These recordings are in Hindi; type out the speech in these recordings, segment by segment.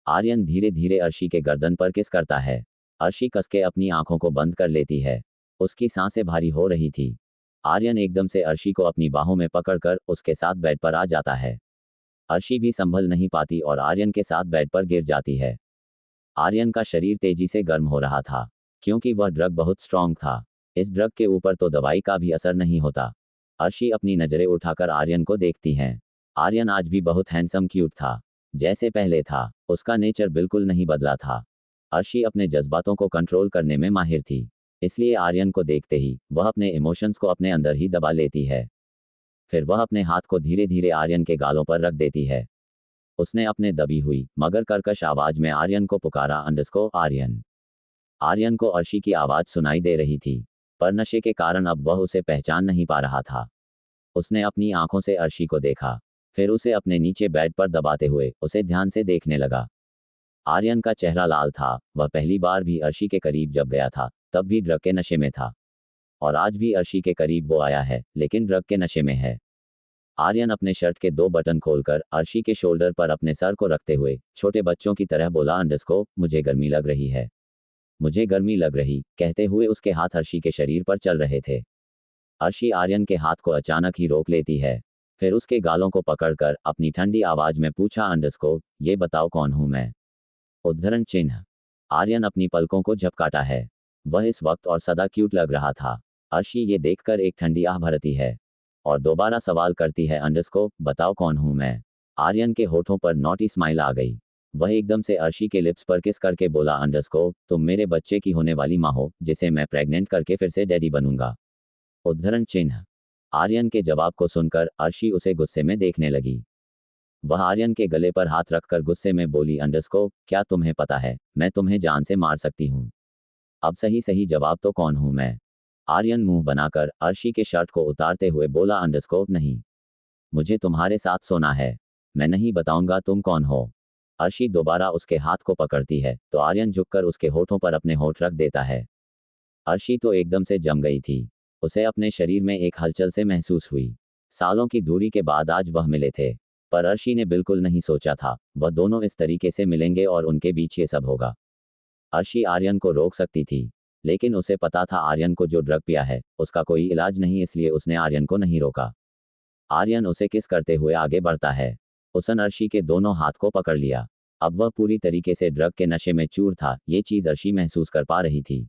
आर्यन धीरे धीरे अर्शी के गर्दन पर किस करता है। अर्शी कसके अपनी आंखों को बंद कर लेती है। उसकी सांसें भारी हो रही थी। आर्यन एकदम से अर्शी को अपनी बाहों में पकड़कर उसके साथ बेड पर आ जाता है। अर्शी भी संभल नहीं पाती और आर्यन के साथ बेड पर गिर जाती है। आर्यन का शरीर तेजी से गर्म हो रहा था, क्योंकि वह ड्रग बहुत स्ट्रांग था। इस ड्रग के ऊपर तो दवाई का भी असर नहीं होता। अर्शी अपनी नजरें उठाकर आर्यन को देखती हैं। आर्यन आज भी बहुत हैंडसम क्यूट था, जैसे पहले था। उसका नेचर बिल्कुल नहीं बदला था। अर्शी अपने जज्बातों को कंट्रोल करने में माहिर थी, इसलिए आर्यन को देखते ही वह अपने इमोशंस को अपने अंदर ही दबा लेती है। फिर वह अपने हाथ को धीरे धीरे आर्यन के गालों पर रख देती है। उसने अपने दबी हुई मगर कर्कश आवाज में आर्यन को पुकारा, आर्यन। आर्यन को अर्शी की आवाज सुनाई दे रही थी, पर नशे के कारण अब वह उसे पहचान नहीं पा रहा था। उसने अपनी आंखों से अर्शी को देखा, फिर उसे अपने नीचे बेड पर दबाते हुए उसे ध्यान से देखने लगा। आर्यन का चेहरा लाल था। वह पहली बार भी अर्शी के करीब जब गया था तब भी ड्रग के नशे में था, और आज भी अर्शी के करीब वो आया है, लेकिन ड्रग के नशे में है। आर्यन अपने शर्ट के 2 बटन खोलकर अर्शी के शोल्डर पर अपने सर को रखते हुए छोटे बच्चों की तरह बोला, मुझे गर्मी लग रही है, मुझे गर्मी लग रही, कहते हुए उसके हाथ अर्शी के शरीर पर चल रहे थे। अर्शी आर्यन के हाथ को अचानक ही रोक लेती है, फिर उसके गालों को पकड़कर अपनी ठंडी आवाज में पूछा, ये बताओ कौन हूं मैं। उद्धरण चिन्ह। आर्यन अपनी पलकों को झपकाता है। वह इस वक्त और सदा क्यूट लग रहा था। अर्शी ये देखकर एक ठंडी आह भरती है और दोबारा सवाल करती है, बताओ कौन हूं मैं। आर्यन के होठों पर नॉटी स्माइल आ गई। वह एकदम से अर्शी के लिप्स पर किस करके बोला, तुम मेरे बच्चे की होने वाली माँ हो, जिसे मैं प्रेग्नेंट करके फिर से डैडी बनूंगा। उद्धरण चिन्ह। आर्यन के जवाब को सुनकर अर्शी उसे गुस्से में देखने लगी। वह आर्यन के गले पर हाथ रखकर गुस्से में बोली, क्या तुम्हें पता है मैं तुम्हें जान से मार सकती हूँ। अब सही सही जवाब तो कौन हूँ मैं। आर्यन मुंह बनाकर अर्शी के शर्ट को उतारते हुए बोला, नहीं, मुझे तुम्हारे साथ सोना है, मैं नहीं बताऊंगा तुम कौन हो। अर्शी दोबारा उसके हाथ को पकड़ती है तो आर्यन झुककर उसके होठों पर अपने होठ रख देता है। अर्शी तो एकदम से जम गई थी। उसे अपने शरीर में एक हलचल से महसूस हुई। सालों की दूरी के बाद आज वह मिले थे, पर अर्शी ने बिल्कुल नहीं सोचा था वह दोनों इस तरीके से मिलेंगे और उनके बीच ये सब होगा। अर्शी आर्यन को रोक सकती थी, लेकिन उसे पता था आर्यन को जो ड्रग पिया है उसका कोई इलाज नहीं, इसलिए उसने आर्यन को नहीं रोका। आर्यन उसे किस करते हुए आगे बढ़ता है। उसने अर्शी के दोनों हाथ को पकड़ लिया। अब वह पूरी तरीके से ड्रग के नशे में चूर था। ये चीज अर्शी महसूस कर पा रही थी,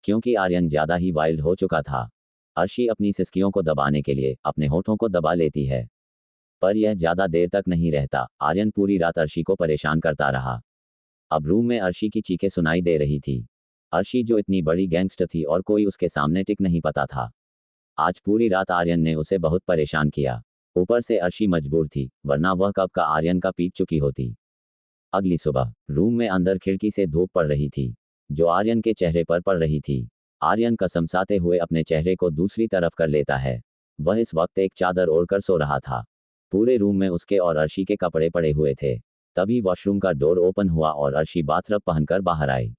क्योंकि आर्यन ज्यादा ही वाइल्ड हो चुका था। अर्शी अपनी सिसकियों को दबाने के लिए अपने होठों को दबा लेती है, पर यह ज्यादा देर तक नहीं रहता। आर्यन पूरी रात अर्शी को परेशान करता रहा। अब रूम में अर्शी की चीखें सुनाई दे रही थी। अर्शी जो इतनी बड़ी गैंगस्टर थी और कोई उसके सामने टिक नहीं पाता था। आज पूरी रात आर्यन ने उसे बहुत परेशान किया। ऊपर से अर्शी मजबूर थी, वरना वह कब का आर्यन का पीट चुकी होती। अगली सुबह रूम में अंदर खिड़की से धूप पड़ रही थी, जो आर्यन के चेहरे पर पड़ रही थी। आर्यन कसमसाते हुए अपने चेहरे को दूसरी तरफ कर लेता है। वह इस वक्त एक चादर ओढ़कर सो रहा था। पूरे रूम में उसके और अर्शी के कपड़े पड़े हुए थे। तभी वॉशरूम का डोर ओपन हुआ और अर्शी बाथरब पहनकर बाहर आई।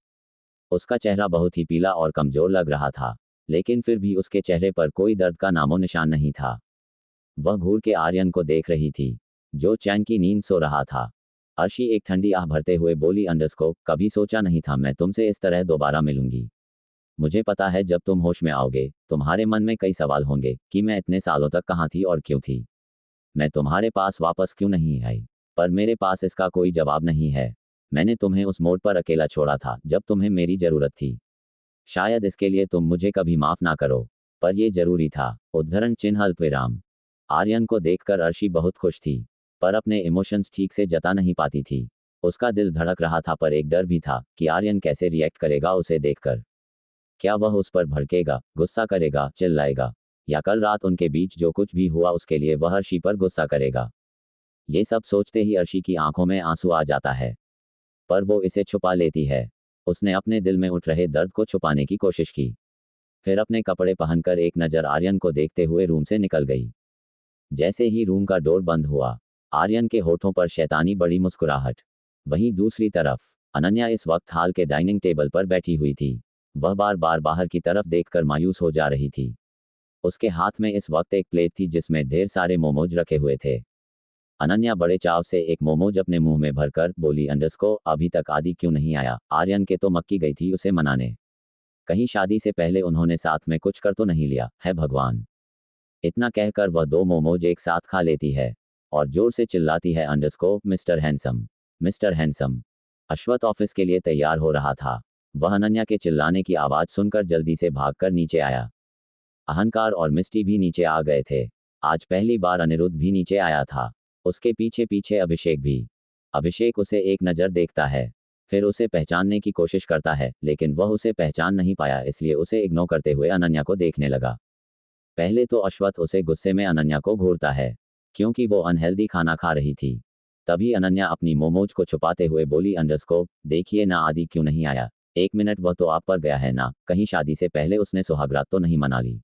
उसका चेहरा बहुत ही पीला और कमजोर लग रहा था, लेकिन फिर भी उसके चेहरे पर कोई दर्द का नामो निशान नहीं था। वह घूर के आर्यन को देख रही थी, जो चैन की नींद सो रहा था। अर्शी एक ठंडी आह भरते हुए बोली, कभी सोचा नहीं था मैं तुमसे इस तरह दोबारा मिलूंगी। मुझे पता है जब तुम होश में आओगे तुम्हारे मन में कई सवाल होंगे कि मैं इतने सालों तक कहाँ थी और क्यों थी। मैं तुम्हारे पास वापस क्यों नहीं आई, पर मेरे पास इसका कोई जवाब नहीं है। मैंने तुम्हें उस मोड़ पर अकेला छोड़ा था जब तुम्हें मेरी जरूरत थी। शायद इसके लिए तुम मुझे कभी माफ ना करो, पर यह जरूरी था। उद्धरण चिन्ह अल्पविराम। आर्यन को देखकर अर्शी बहुत खुश थी, पर अपने इमोशंस ठीक से जता नहीं पाती थी। उसका दिल धड़क रहा था, पर एक डर भी था कि आर्यन कैसे रिएक्ट करेगा उसे देखकर। क्या वह उस पर भड़केगा, गुस्सा करेगा, चिल्लाएगा, या कल रात उनके बीच जो कुछ भी हुआ उसके लिए वह अर्शी पर गुस्सा करेगा। ये सब सोचते ही अर्शी की आंखों में आंसू आ जाता है, पर वो इसे छुपा लेती है। उसने अपने दिल में उठ रहे दर्द को छुपाने की कोशिश की, फिर अपने कपड़े पहनकर एक नज़र आर्यन को देखते हुए रूम से निकल गई। जैसे ही रूम का डोर बंद हुआ, आर्यन के होठों पर शैतानी बड़ी मुस्कुराहट। वहीं दूसरी तरफ अनन्या इस वक्त हाल के डाइनिंग टेबल पर बैठी हुई थी। वह बार बार बाहर की तरफ देखकर मायूस हो जा रही थी। उसके हाथ में इस वक्त एक प्लेट थी जिसमें ढेर सारे मोमोज रखे हुए थे। अनन्या बड़े चाव से एक मोमोज अपने मुंह में भरकर बोली अंडरस्को अभी तक आदि क्यों नहीं आया। आर्यन के तो मक्की गई थी उसे मनाने। कहीं शादी से पहले उन्होंने साथ में कुछ कर तो नहीं लिया है भगवान। इतना कहकर वह 2 मोमोज एक साथ खा लेती है और जोर से चिल्लाती है अंडरस्को mister handsome, mister handsome. Ashwath office के लिए तैयार हो रहा था। वह अनन्या के चिल्लाने की आवाज़ सुनकर जल्दी से भागकर नीचे आया। अहंकार और मिस्टी भी नीचे आ गए थे। आज पहली बार अनिरुद्ध भी नीचे आया था। उसके पीछे पीछे अभिषेक भी। अभिषेक उसे एक नज़र देखता है, फिर उसे पहचानने की कोशिश करता है, लेकिन वह उसे पहचान नहीं पाया, इसलिए उसे इग्नोर करते हुए अनन्या को देखने लगा। पहले तो अश्वथ उसे गुस्से में अनन्या को घूरता है, क्योंकि वो अनहेल्दी खाना खा रही थी। तभी अनन्या अपनी मोमोज को छुपाते हुए बोली अंडरस्को देखिए ना आदि क्यों नहीं आया। 1 मिनट वह तो आप पर गया है ना, कहीं शादी से पहले उसने सुहागरात तो नहीं मना ली।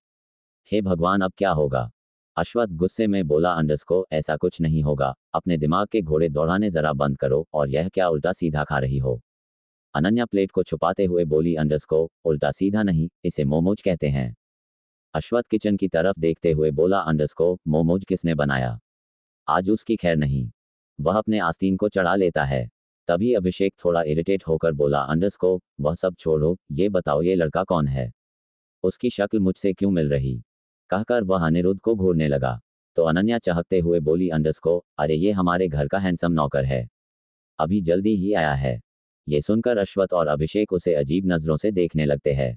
हे भगवान अब क्या होगा। अश्वथ गुस्से में बोला अंडरस्को ऐसा कुछ नहीं होगा, अपने दिमाग के घोड़े दौड़ाने जरा बंद करो और यह क्या उल्टा सीधा खा रही हो। अनन्या प्लेट को छुपाते हुए बोली अंडरस्को उल्टा सीधा नहीं, इसे मोमोज कहते हैं। अश्वथ किचन की तरफ देखते हुए बोला अंडरस्को मोमोज किसने बनाया। आज उसकी खैर नहीं, वह अपने आस्तीन को चढ़ा लेता है। तभी अभिषेक थोड़ा इरिटेट होकर बोला अंडरस्को वह सब छोड़ो, ये बताओ ये लड़का कौन है, उसकी शक्ल मुझसे क्यों मिल रही। कहकर वह अनिरुद्ध को घूरने लगा। तो अनन्या चहकते हुए बोली अंडरस्को अरे ये हमारे घर का हैंडसम नौकर है, अभी जल्दी ही आया है। ये सुनकर अश्वथ और अभिषेक उसे अजीब नज़रों से देखने लगते हैं।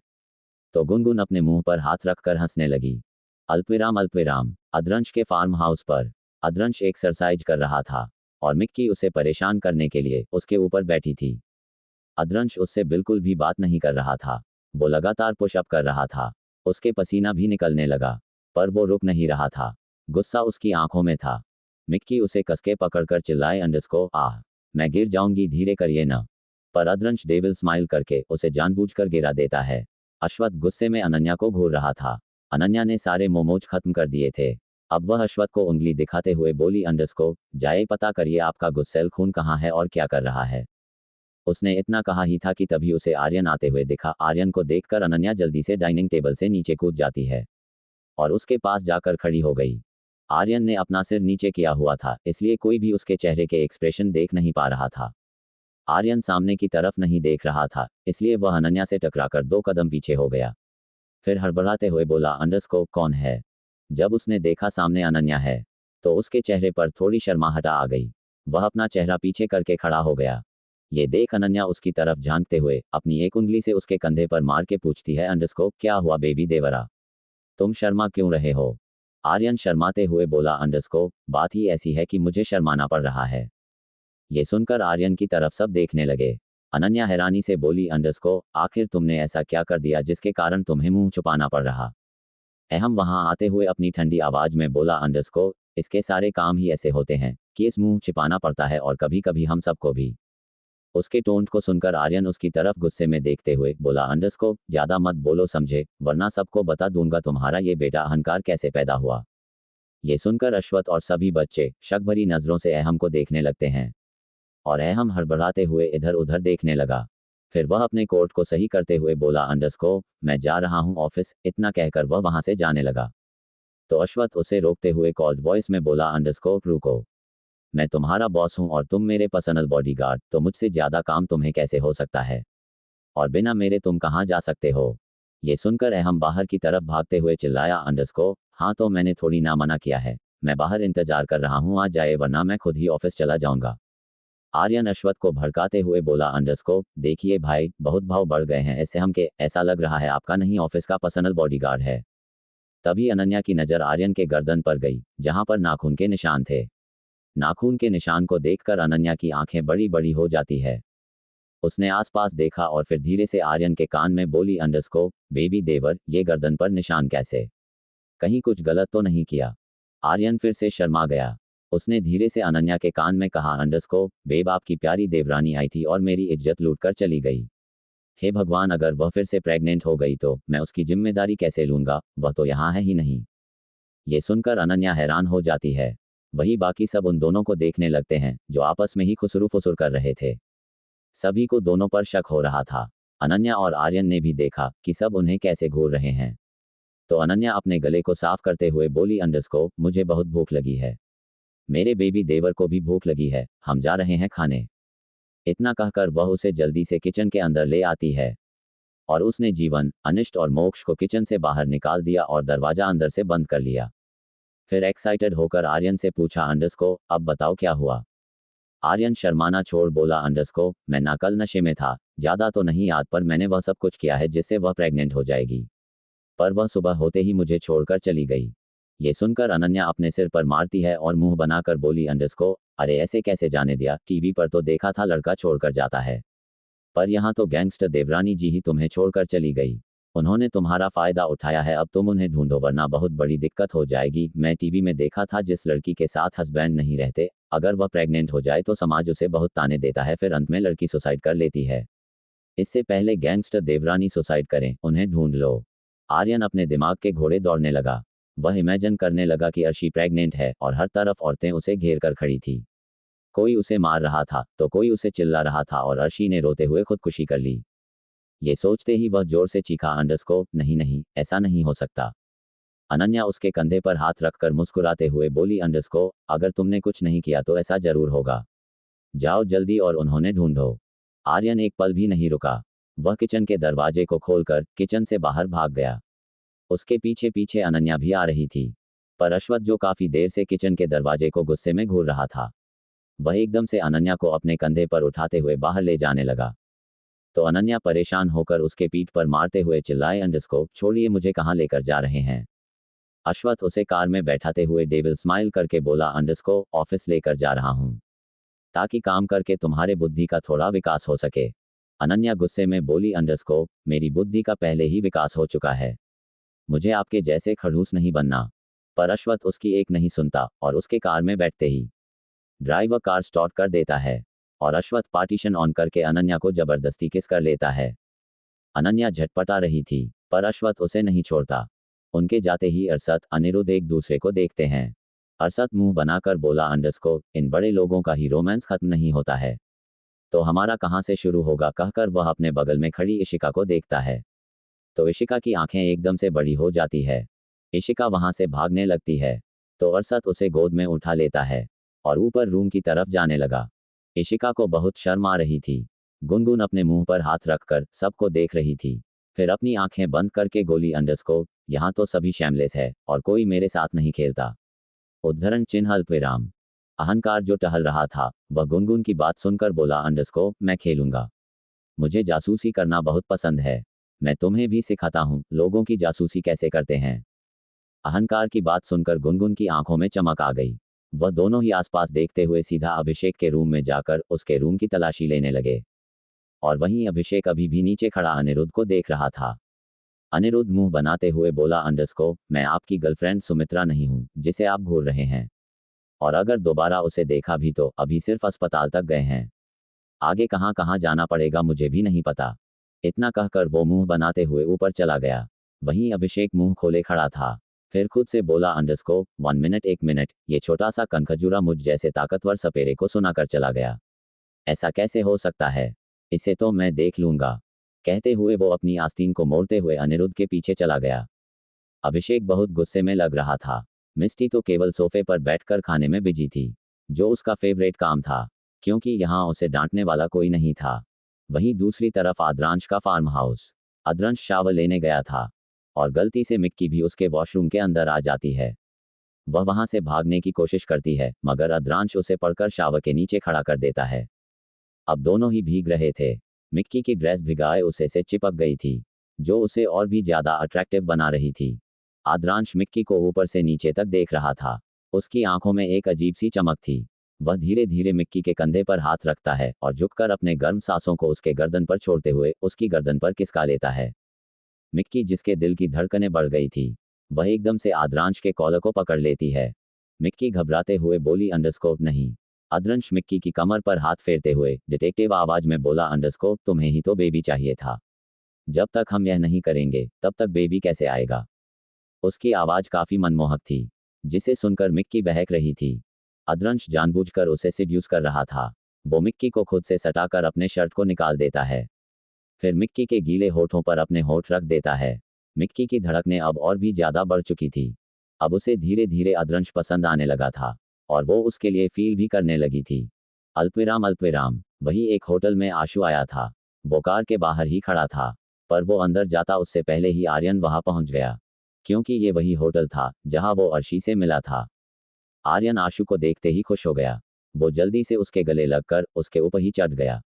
तो गुनगुन अपने मुंह पर हाथ रखकर हंसने लगी। अल्पविराम अद्रंश के फार्म हाउस पर अद्रंश एक्सरसाइज कर रहा था और मिक्की उसे परेशान करने के लिए उसके ऊपर बैठी थी। अद्रंश उससे बिल्कुल भी बात नहीं कर रहा था, वो लगातार पुशअप कर रहा था। उसके पसीना भी निकलने लगा, पर वो रुक नहीं रहा था। गुस्सा उसकी आंखों में था। मिक्की उसे कसके पकड़कर चिल्लाए अंडरस्को आह मैं गिर जाऊंगी धीरे करिए ना। पर अद्रंश डेविल स्माइल करके उसे जानबूझकर गिरा देता है। अश्वथ गुस्से में अनन्या को घूर रहा था। अनन्या ने सारे मोमोज खत्म कर दिए थे। अब वह अश्वथ को उंगली दिखाते हुए बोली अंडरस्को जाए पता करिए आपका गुस्सेल खून कहाँ है और क्या कर रहा है। उसने इतना कहा ही था कि तभी उसे आर्यन आते हुए दिखा। आर्यन को देखकर अनन्या जल्दी से डाइनिंग टेबल से नीचे कूद जाती है और उसके पास जाकर खड़ी हो गई। आर्यन ने अपना सिर नीचे किया हुआ था, इसलिए कोई भी उसके चेहरे के एक्सप्रेशन देख नहीं पा रहा था। आर्यन सामने की तरफ नहीं देख रहा था, इसलिए वह अनन्या से टकराकर 2 कदम पीछे हो गया। फिर हड़बड़ाते हुए बोला अंडरस्को कौन है। जब उसने देखा सामने अनन्या है, तो उसके चेहरे पर थोड़ी शर्माहट आ गई। वह अपना चेहरा पीछे करके खड़ा हो गया। ये देख अनन्या उसकी तरफ झांकते हुए अपनी एक उंगली से उसके कंधे पर मार के पूछती है अंडरस्को क्या हुआ बेबी देवरा, तुम शर्मा क्यों रहे हो। आर्यन शर्माते हुए बोला अंडरस्को बात ही ऐसी है कि मुझे शर्माना पड़ रहा है। ये सुनकर आर्यन की तरफ सब देखने लगे। अनन्या हैरानी से बोली अंडरस्को आखिर तुमने ऐसा क्या कर दिया जिसके कारण तुम्हें मुंह छुपाना पड़ रहा। अहम वहां आते हुए अपनी ठंडी आवाज में बोला अंडरस्को इसके सारे काम ही ऐसे होते हैं कि इस मुंह छिपाना पड़ता है और कभी कभी हम सबको भी। उसके टोन को सुनकर आर्यन उसकी तरफ गुस्से में देखते हुए बोला अंडरस्को ज्यादा मत बोलो समझे, वरना सबको बता दूंगा तुम्हारा ये बेटा अहंकार कैसे पैदा हुआ। ये सुनकर अश्वथ और सभी बच्चे शक भरी नजरों से अहम को देखने लगते हैं और अहम हड़बड़ाते हुए इधर उधर देखने लगा। फिर वह अपने कोट को सही करते हुए बोला अंडरस्को मैं जा रहा हूं ऑफिस। इतना कहकर वह वहां से जाने लगा। तो अश्वथ उसे रोकते हुए कॉल्ड वॉइस में बोला अंडरस्को रुको, मैं तुम्हारा बॉस हूं और तुम मेरे पर्सनल बॉडीगार्ड, तो मुझसे ज्यादा काम तुम्हें कैसे हो सकता है, और बिना मेरे तुम कहां जा सकते हो। ये सुनकर अहम बाहर की तरफ भागते हुए चिल्लाया अंडरस्को हाँ तो मैंने थोड़ी ना मना किया है, मैं बाहर इंतजार कर रहा हूं, आ जाए वरना मैं खुद ही ऑफिस चला जाऊंगा। आर्यन अश्वथ को भड़काते हुए बोला अंडरस्को देखिए भाई बहुत भाव बढ़ गए हैं इससे हम के, ऐसा लग रहा है आपका नहीं ऑफिस का पर्सनल बॉडीगार्ड है। तभी अनन्या की नजर आर्यन के गर्दन पर गई जहां पर नाखून के निशान थे। नाखून के निशान को देखकर अनन्या की आंखें बड़ी बड़ी हो जाती है। उसने आसपास देखा और फिर धीरे से आर्यन के कान में बोली अंडरस्को बेबी देवर ये गर्दन पर निशान कैसे, कहीं कुछ गलत तो नहीं किया। आर्यन फिर से शर्मा गया। उसने धीरे से अनन्या के कान में कहा अंडरस्को बेब आपकी प्यारी देवरानी आई थी और मेरी इज्जत लूटकर चली गई। हे भगवान अगर वह फिर से प्रेग्नेंट हो गई तो मैं उसकी जिम्मेदारी कैसे लूंगा, वह तो यहाँ है ही नहीं। ये सुनकर अनन्या हैरान हो जाती है। वही बाकी सब उन दोनों को देखने लगते हैं जो आपस में ही खुसरू फुसुर कर रहे थे। सभी को दोनों पर शक हो रहा था। अनन्या और आर्यन ने भी देखा कि सब उन्हें कैसे घूर रहे हैं। तो अनन्या अपने गले को साफ करते हुए बोली अंडरस्को मुझे बहुत भूख लगी है, मेरे बेबी देवर को भी भूख लगी है, हम जा रहे हैं खाने। इतना कहकर वह उसे जल्दी से किचन के अंदर ले आती है और उसने जीवन, अनिष्ट और मोक्ष को किचन से बाहर निकाल दिया और दरवाजा अंदर से बंद कर लिया। फिर एक्साइटेड होकर आर्यन से पूछा, अंडस को अब बताओ क्या हुआ। आर्यन शर्माना छोड़ बोला, अंडस को मैं ना कल नशे में था, ज़्यादा तो नहीं याद, पर मैंने वह सब कुछ किया है जिससे वह प्रेग्नेंट हो जाएगी। पर वह सुबह होते ही मुझे छोड़कर चली गई। ये सुनकर अनन्या अपने सिर पर मारती है और मुंह बनाकर बोली, अंडस को अरे ऐसे कैसे जाने दिया, टीवी पर तो देखा था लड़का छोड़कर जाता है, पर यहाँ तो गैंगस्टर देवरानी जी ही तुम्हें छोड़कर चली गई। उन्होंने तुम्हारा फायदा उठाया है, अब तुम उन्हें ढूंढो वरना बहुत बड़ी दिक्कत हो जाएगी। मैं टीवी में देखा था जिस लड़की के साथ हस्बैंड नहीं रहते, अगर वह प्रेग्नेंट हो जाए तो समाज उसे बहुत ताने देता है, फिर अंत में लड़की सुसाइड कर लेती है। इससे पहले गैंगस्टर देवरानी सुसाइड करें, उन्हें ढूंढ लो। आर्यन अपने दिमाग के घोड़े दौड़ने लगा। वह इमेजिन करने लगा कि अर्शी प्रेग्नेंट है और हर तरफ औरतें उसे घेर कर खड़ी थी। कोई उसे मार रहा था तो कोई उसे चिल्ला रहा था और अर्शी ने रोते हुए खुदकुशी कर ली। ये सोचते ही वह जोर से चीखा, अंडस को नहीं नहीं, ऐसा नहीं हो सकता। अनन्या उसके कंधे पर हाथ रखकर मुस्कुराते हुए बोली, अंडस को अगर तुमने कुछ नहीं किया तो ऐसा जरूर होगा। जाओ जल्दी और उन्होंने ढूंढो। आर्यन एक पल भी नहीं रुका। वह किचन के दरवाजे को खोलकर किचन से बाहर भाग गया। उसके पीछे पीछे अनन्या भी आ रही थी, पर अश्वथ जो काफी देर से किचन के दरवाजे को गुस्से में घूर रहा था, वह एकदम से अनन्या को अपने कंधे पर उठाते हुए बाहर ले जाने लगा। तो अनन्या परेशान होकर उसके पीठ पर मारते हुए चिल्लाए, अंडस को छोड़िए, मुझे कहाँ लेकर जा रहे हैं। अश्वथ उसे कार में बैठाते हुए डेविल स्माइल करके बोला, अंडस को ऑफिस लेकर जा रहा हूँ ताकि काम करके तुम्हारे बुद्धि का थोड़ा विकास हो सके। अनन्या गुस्से में बोली, अंडस को मेरी बुद्धि का पहले ही विकास हो चुका है, मुझे आपके जैसे खड़ूस नहीं बनना। पर अश्वथ उसकी एक नहीं सुनता और उसके कार में बैठते ही ड्राइवर कार स्टार्ट कर देता है और अश्वथ पार्टीशन ऑन करके अनन्या को जबरदस्ती किस कर लेता है। अनन्या झटपटा रही थी पर अश्वथ उसे नहीं छोड़ता। उनके जाते ही अरशद, अनिरुद्ध एक दूसरे को देखते हैं। अरशद मुंह बनाकर बोला, अंडस को इन बड़े लोगों का ही रोमांस खत्म नहीं होता है तो हमारा कहाँ से शुरू होगा। कहकर वह अपने बगल में खड़ी इशिका को देखता है तो इशिका की आंखें एकदम से बड़ी हो जाती है। इशिका वहां से भागने लगती है तो अरशद उसे गोद में उठा लेता है और ऊपर रूम की तरफ जाने लगा। इशिका को बहुत शर्म आ रही थी। गुनगुन अपने मुंह पर हाथ रखकर सबको देख रही थी, फिर अपनी आंखें बंद करके गोली, अंडस को यहाँ तो सभी शैमलेस है और कोई मेरे साथ नहीं खेलता। उद्धरण चिन्ह अल्पविराम। अहंकार जो टहल रहा था वह गुनगुन की बात सुनकर बोला, अंडस को मैं खेलूंगा, मुझे जासूसी करना बहुत पसंद है, मैं तुम्हें भी सिखाता हूँ लोगों की जासूसी कैसे करते हैं। अहंकार की बात सुनकर गुनगुन की आंखों में चमक आ गई। वह दोनों ही आसपास देखते हुए सीधा अभिषेक के रूम में जाकर उसके रूम की तलाशी लेने लगे और वहीं अभिषेक अभी भी नीचे खड़ा अनिरुद्ध को देख रहा था। अनिरुद्ध मुंह बनाते हुए बोला, अंडस को मैं आपकी गर्लफ्रेंड सुमित्रा नहीं हूं जिसे आप घूर रहे हैं, और अगर दोबारा उसे देखा भी तो अभी सिर्फ अस्पताल तक गए हैं, आगे कहां कहां जाना पड़ेगा मुझे भी नहीं पता। इतना कहकर वो मुंह बनाते हुए ऊपर चला गया। वहीं अभिषेक मुंह खोले खड़ा था, फिर खुद से बोला, अंडस को 1 मिनट 1 मिनट, ये छोटा सा कनखजूरा मुझ जैसे ताकतवर सपेरे को सुनाकर चला गया, ऐसा कैसे हो सकता है, इसे तो मैं देख लूंगा। कहते हुए वो अपनी आस्तीन को मोड़ते हुए अनिरुद्ध के पीछे चला गया। अभिषेक बहुत गुस्से में लग रहा था। मिस्टी तो केवल सोफे पर बैठकर खाने में बिजी थी, जो उसका फेवरेट काम था, क्योंकि यहाँ उसे डांटने वाला कोई नहीं था। वहीं दूसरी तरफ आद्रांश का फार्म हाउस। आद्रांश शावर लेने गया था और गलती से मिक्की भी उसके वॉशरूम के अंदर आ जाती है। वह वहां से भागने की कोशिश करती है मगर आद्रांश उसे पकड़कर शावर के नीचे खड़ा कर देता है। अब दोनों ही भीग रहे थे। मिक्की की ड्रेस भिगाए उसे से चिपक गई थी, जो उसे और भी ज्यादा अट्रैक्टिव बना रही थी। आद्रांश मिक्की को ऊपर से नीचे तक देख रहा था। उसकी आंखों में एक अजीब सी चमक थी। वह धीरे धीरे मिक्की के कंधे पर हाथ रखता है और झुककर अपने गर्म सांसों को उसके गर्दन पर छोड़ते हुए उसकी गर्दन पर किसका लेता है। मिक्की, जिसके दिल की धड़कनें बढ़ गई थी, वह एकदम से आद्रांश के कॉलर को पकड़ लेती है। मिक्की घबराते हुए बोली, अंडरस्कोप नहीं। आद्रांश मिक्की की कमर पर हाथ फेरते हुए डिटेक्टिव आवाज में बोला, अंडरस्कोप तुम्हें ही तो बेबी चाहिए था, जब तक हम यह नहीं करेंगे तब तक बेबी कैसे आएगा। उसकी आवाज काफी मनमोहक थी, जिसे सुनकर मिक्की बहक रही थी। आद्रांश जानबूझकर उसे सिड्यूस कर रहा था। वो मिक्की को खुद से सटाकर अपने शर्ट को निकाल देता है, फिर मिक्की के गीले होठों पर अपने होठ रख देता है। मिक्की की धड़कनें अब और भी ज्यादा बढ़ चुकी थी। अब उसे धीरे धीरे आद्रांश पसंद आने लगा था। और वो उसके लिए फील भी करने लगी थी। अल्पविराम अल्पविराम। वही एक होटल में आशु आया था। वो कार के बाहर ही खड़ा था, पर वो अंदर जाता उससे पहले ही आर्यन वहां पहुंच गया, क्योंकि ये वही होटल था जहां वो अर्शी से मिला था। आर्यन आशु को देखते ही खुश हो गया। वो जल्दी से उसके गले लगकर उसके ऊपर ही चढ़ गया।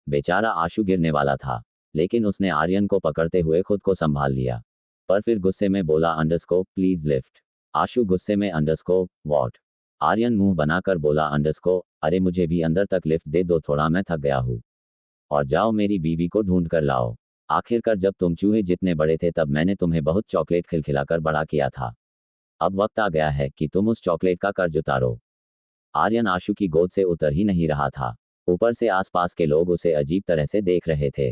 बेचारा आशु गिरने वाला था, लेकिन उसने आर्यन को पकड़ते हुए खुद को संभाल लिया। पर फिर गुस्से में बोला, अंडरस्को प्लीज लिफ्ट। आशु गुस्से में, अंडरस्को व्हाट? आर्यन मुंह बनाकर बोला, अंडरस्को अरे मुझे भी अंदर तक लिफ्ट दे दो, थोड़ा मैं थक गया हूँ। और जाओ मेरी बीवी को ढूंढ कर लाओ। आखिरकार जब तुम चूहे जितने बड़े थे तब मैंने तुम्हें बहुत चॉकलेट खिलखिलाकर बड़ा किया था। अब वक्त आ गया है कि तुम उस चॉकलेट का कर्ज उतारो। आर्यन आशु की गोद से उतर ही नहीं रहा था। ऊपर से आसपास के लोग उसे अजीब तरह से देख रहे थे,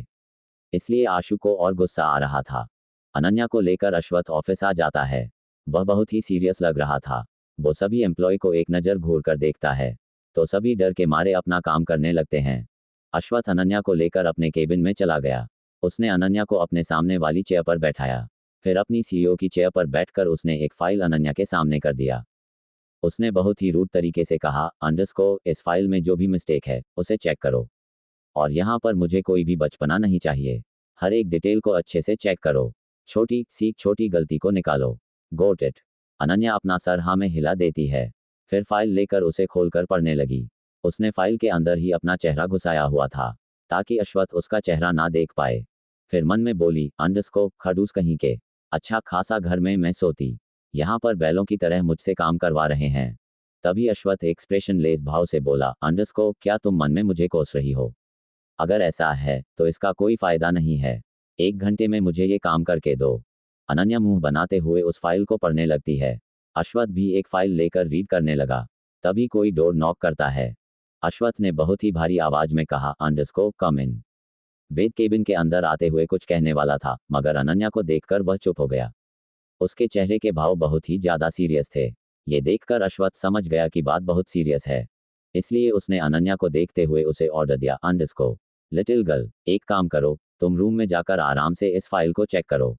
इसलिए आशु को और गुस्सा आ रहा था। अनन्या को लेकर अश्वथ ऑफिस आ जाता है। वह बहुत ही सीरियस लग रहा था। वो सभी एम्प्लॉय को एक नज़र घूर कर देखता है, तो सभी डर के मारे अपना काम करने लगते हैं। अश्वथ अनन्या को लेकर अपने केबिन में चला गया। उसने अनन्या को अपने सामने वाली चेयर पर बैठाया। फिर अपनी सीईओ की चेयर पर बैठकर उसने एक फाइल अनन्या के सामने कर दिया। उसने बहुत ही रूड तरीके से कहा, अंडरस्को इस फाइल में जो भी मिस्टेक है उसे चेक करो, और यहाँ पर मुझे कोई भी बचपना नहीं चाहिए। हर एक डिटेल को अच्छे से चेक करो, छोटी सी छोटी गलती को निकालो। Got it. अनन्या अपना सर हाँ में हिला देती है। फिर फाइल लेकर उसे खोलकर पढ़ने लगी। उसने फाइल के अंदर ही अपना चेहरा घुसाया हुआ था, ताकि अश्वथ उसका चेहरा ना देख पाए। फिर मन में बोली, अंडरस्को खड़ूस कहीं के, अच्छा खासा घर में मैं सोती, यहाँ पर बैलों की तरह मुझसे काम करवा रहे हैं। तभी अश्वथ एक्सप्रेशन लेस भाव से बोला, अंडरस्को क्या तुम मन में मुझे कोस रही हो? अगर ऐसा है तो इसका कोई फायदा नहीं है। 1 घंटे में मुझे ये काम करके दो। अनन्या मुंह बनाते हुए उस फाइल को पढ़ने लगती है। अश्वथ भी एक फाइल लेकर रीड करने लगा। तभी कोई डोर नॉक करता है। अश्वथ ने बहुत ही भारी आवाज में कहा, अंडरस्को कम इन। वेद केबिन के अंदर आते हुए कुछ कहने वाला था, मगर अनन्या को देखकर वह चुप हो गया। उसके चेहरे के भाव बहुत ही ज्यादा सीरियस थे। ये देखकर अश्वथ समझ गया कि बात बहुत सीरियस है, इसलिए उसने अनन्या को देखते हुए उसे ऑर्डर दिया, अंडरस्को लिटिल गर्ल एक काम करो, तुम रूम में जाकर आराम से इस फाइल को चेक करो।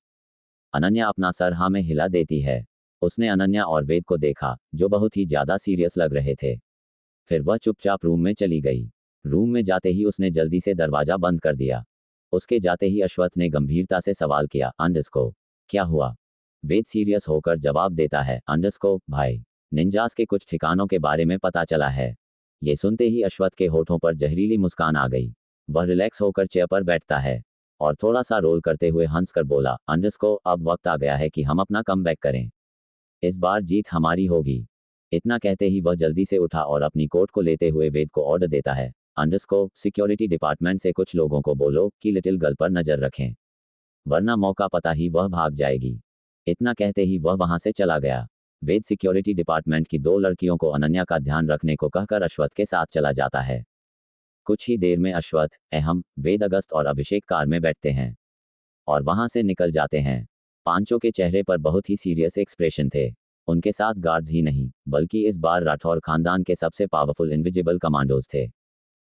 अनन्या अपना सर हाँ में हिला देती है। उसने अनन्या और वेद को देखा, जो बहुत ही ज्यादा सीरियस लग रहे थे। फिर वह चुपचाप रूम में चली गई। रूम में जाते ही उसने जल्दी से दरवाजा बंद कर दिया। उसके जाते ही अश्वथ ने गंभीरता से सवाल किया, अंडरस्को क्या हुआ? वेद सीरियस होकर जवाब देता है, अंडरस्को भाई निंजास के कुछ ठिकानों के बारे में पता चला है। ये सुनते ही अश्वथ के होठों पर जहरीली मुस्कान आ गई। वह रिलैक्स होकर चेयर पर बैठता है और थोड़ा सा रोल करते हुए हंसकर बोला, अंडरस्को अब वक्त आ गया है कि हम अपना कमबैक करें। इस बार जीत हमारी होगी। इतना कहते ही वह जल्दी से उठा और अपनी कोट को लेते हुए वेद को ऑर्डर देता है, अंडरस्को सिक्योरिटी डिपार्टमेंट से कुछ लोगों को बोलो कि लिटिल गर्ल पर नजर रखें, वरना मौका पता ही वह भाग जाएगी। इतना कहते ही वह वहां से चला गया। वेद सिक्योरिटी डिपार्टमेंट की 2 लड़कियों को अनन्या का ध्यान रखने को कहकर अश्वथ के साथ चला जाता है। कुछ ही देर में अश्वथ, अहम, वेद, अगस्त और अभिषेक कार में बैठते हैं और वहां से निकल जाते हैं। पांचों के चेहरे पर बहुत ही सीरियस एक्सप्रेशन थे। उनके साथ गार्ड्स ही नहीं, बल्कि इस बार राठौर खानदान के सबसे पावरफुल इनविजिबल कमांडोज थे,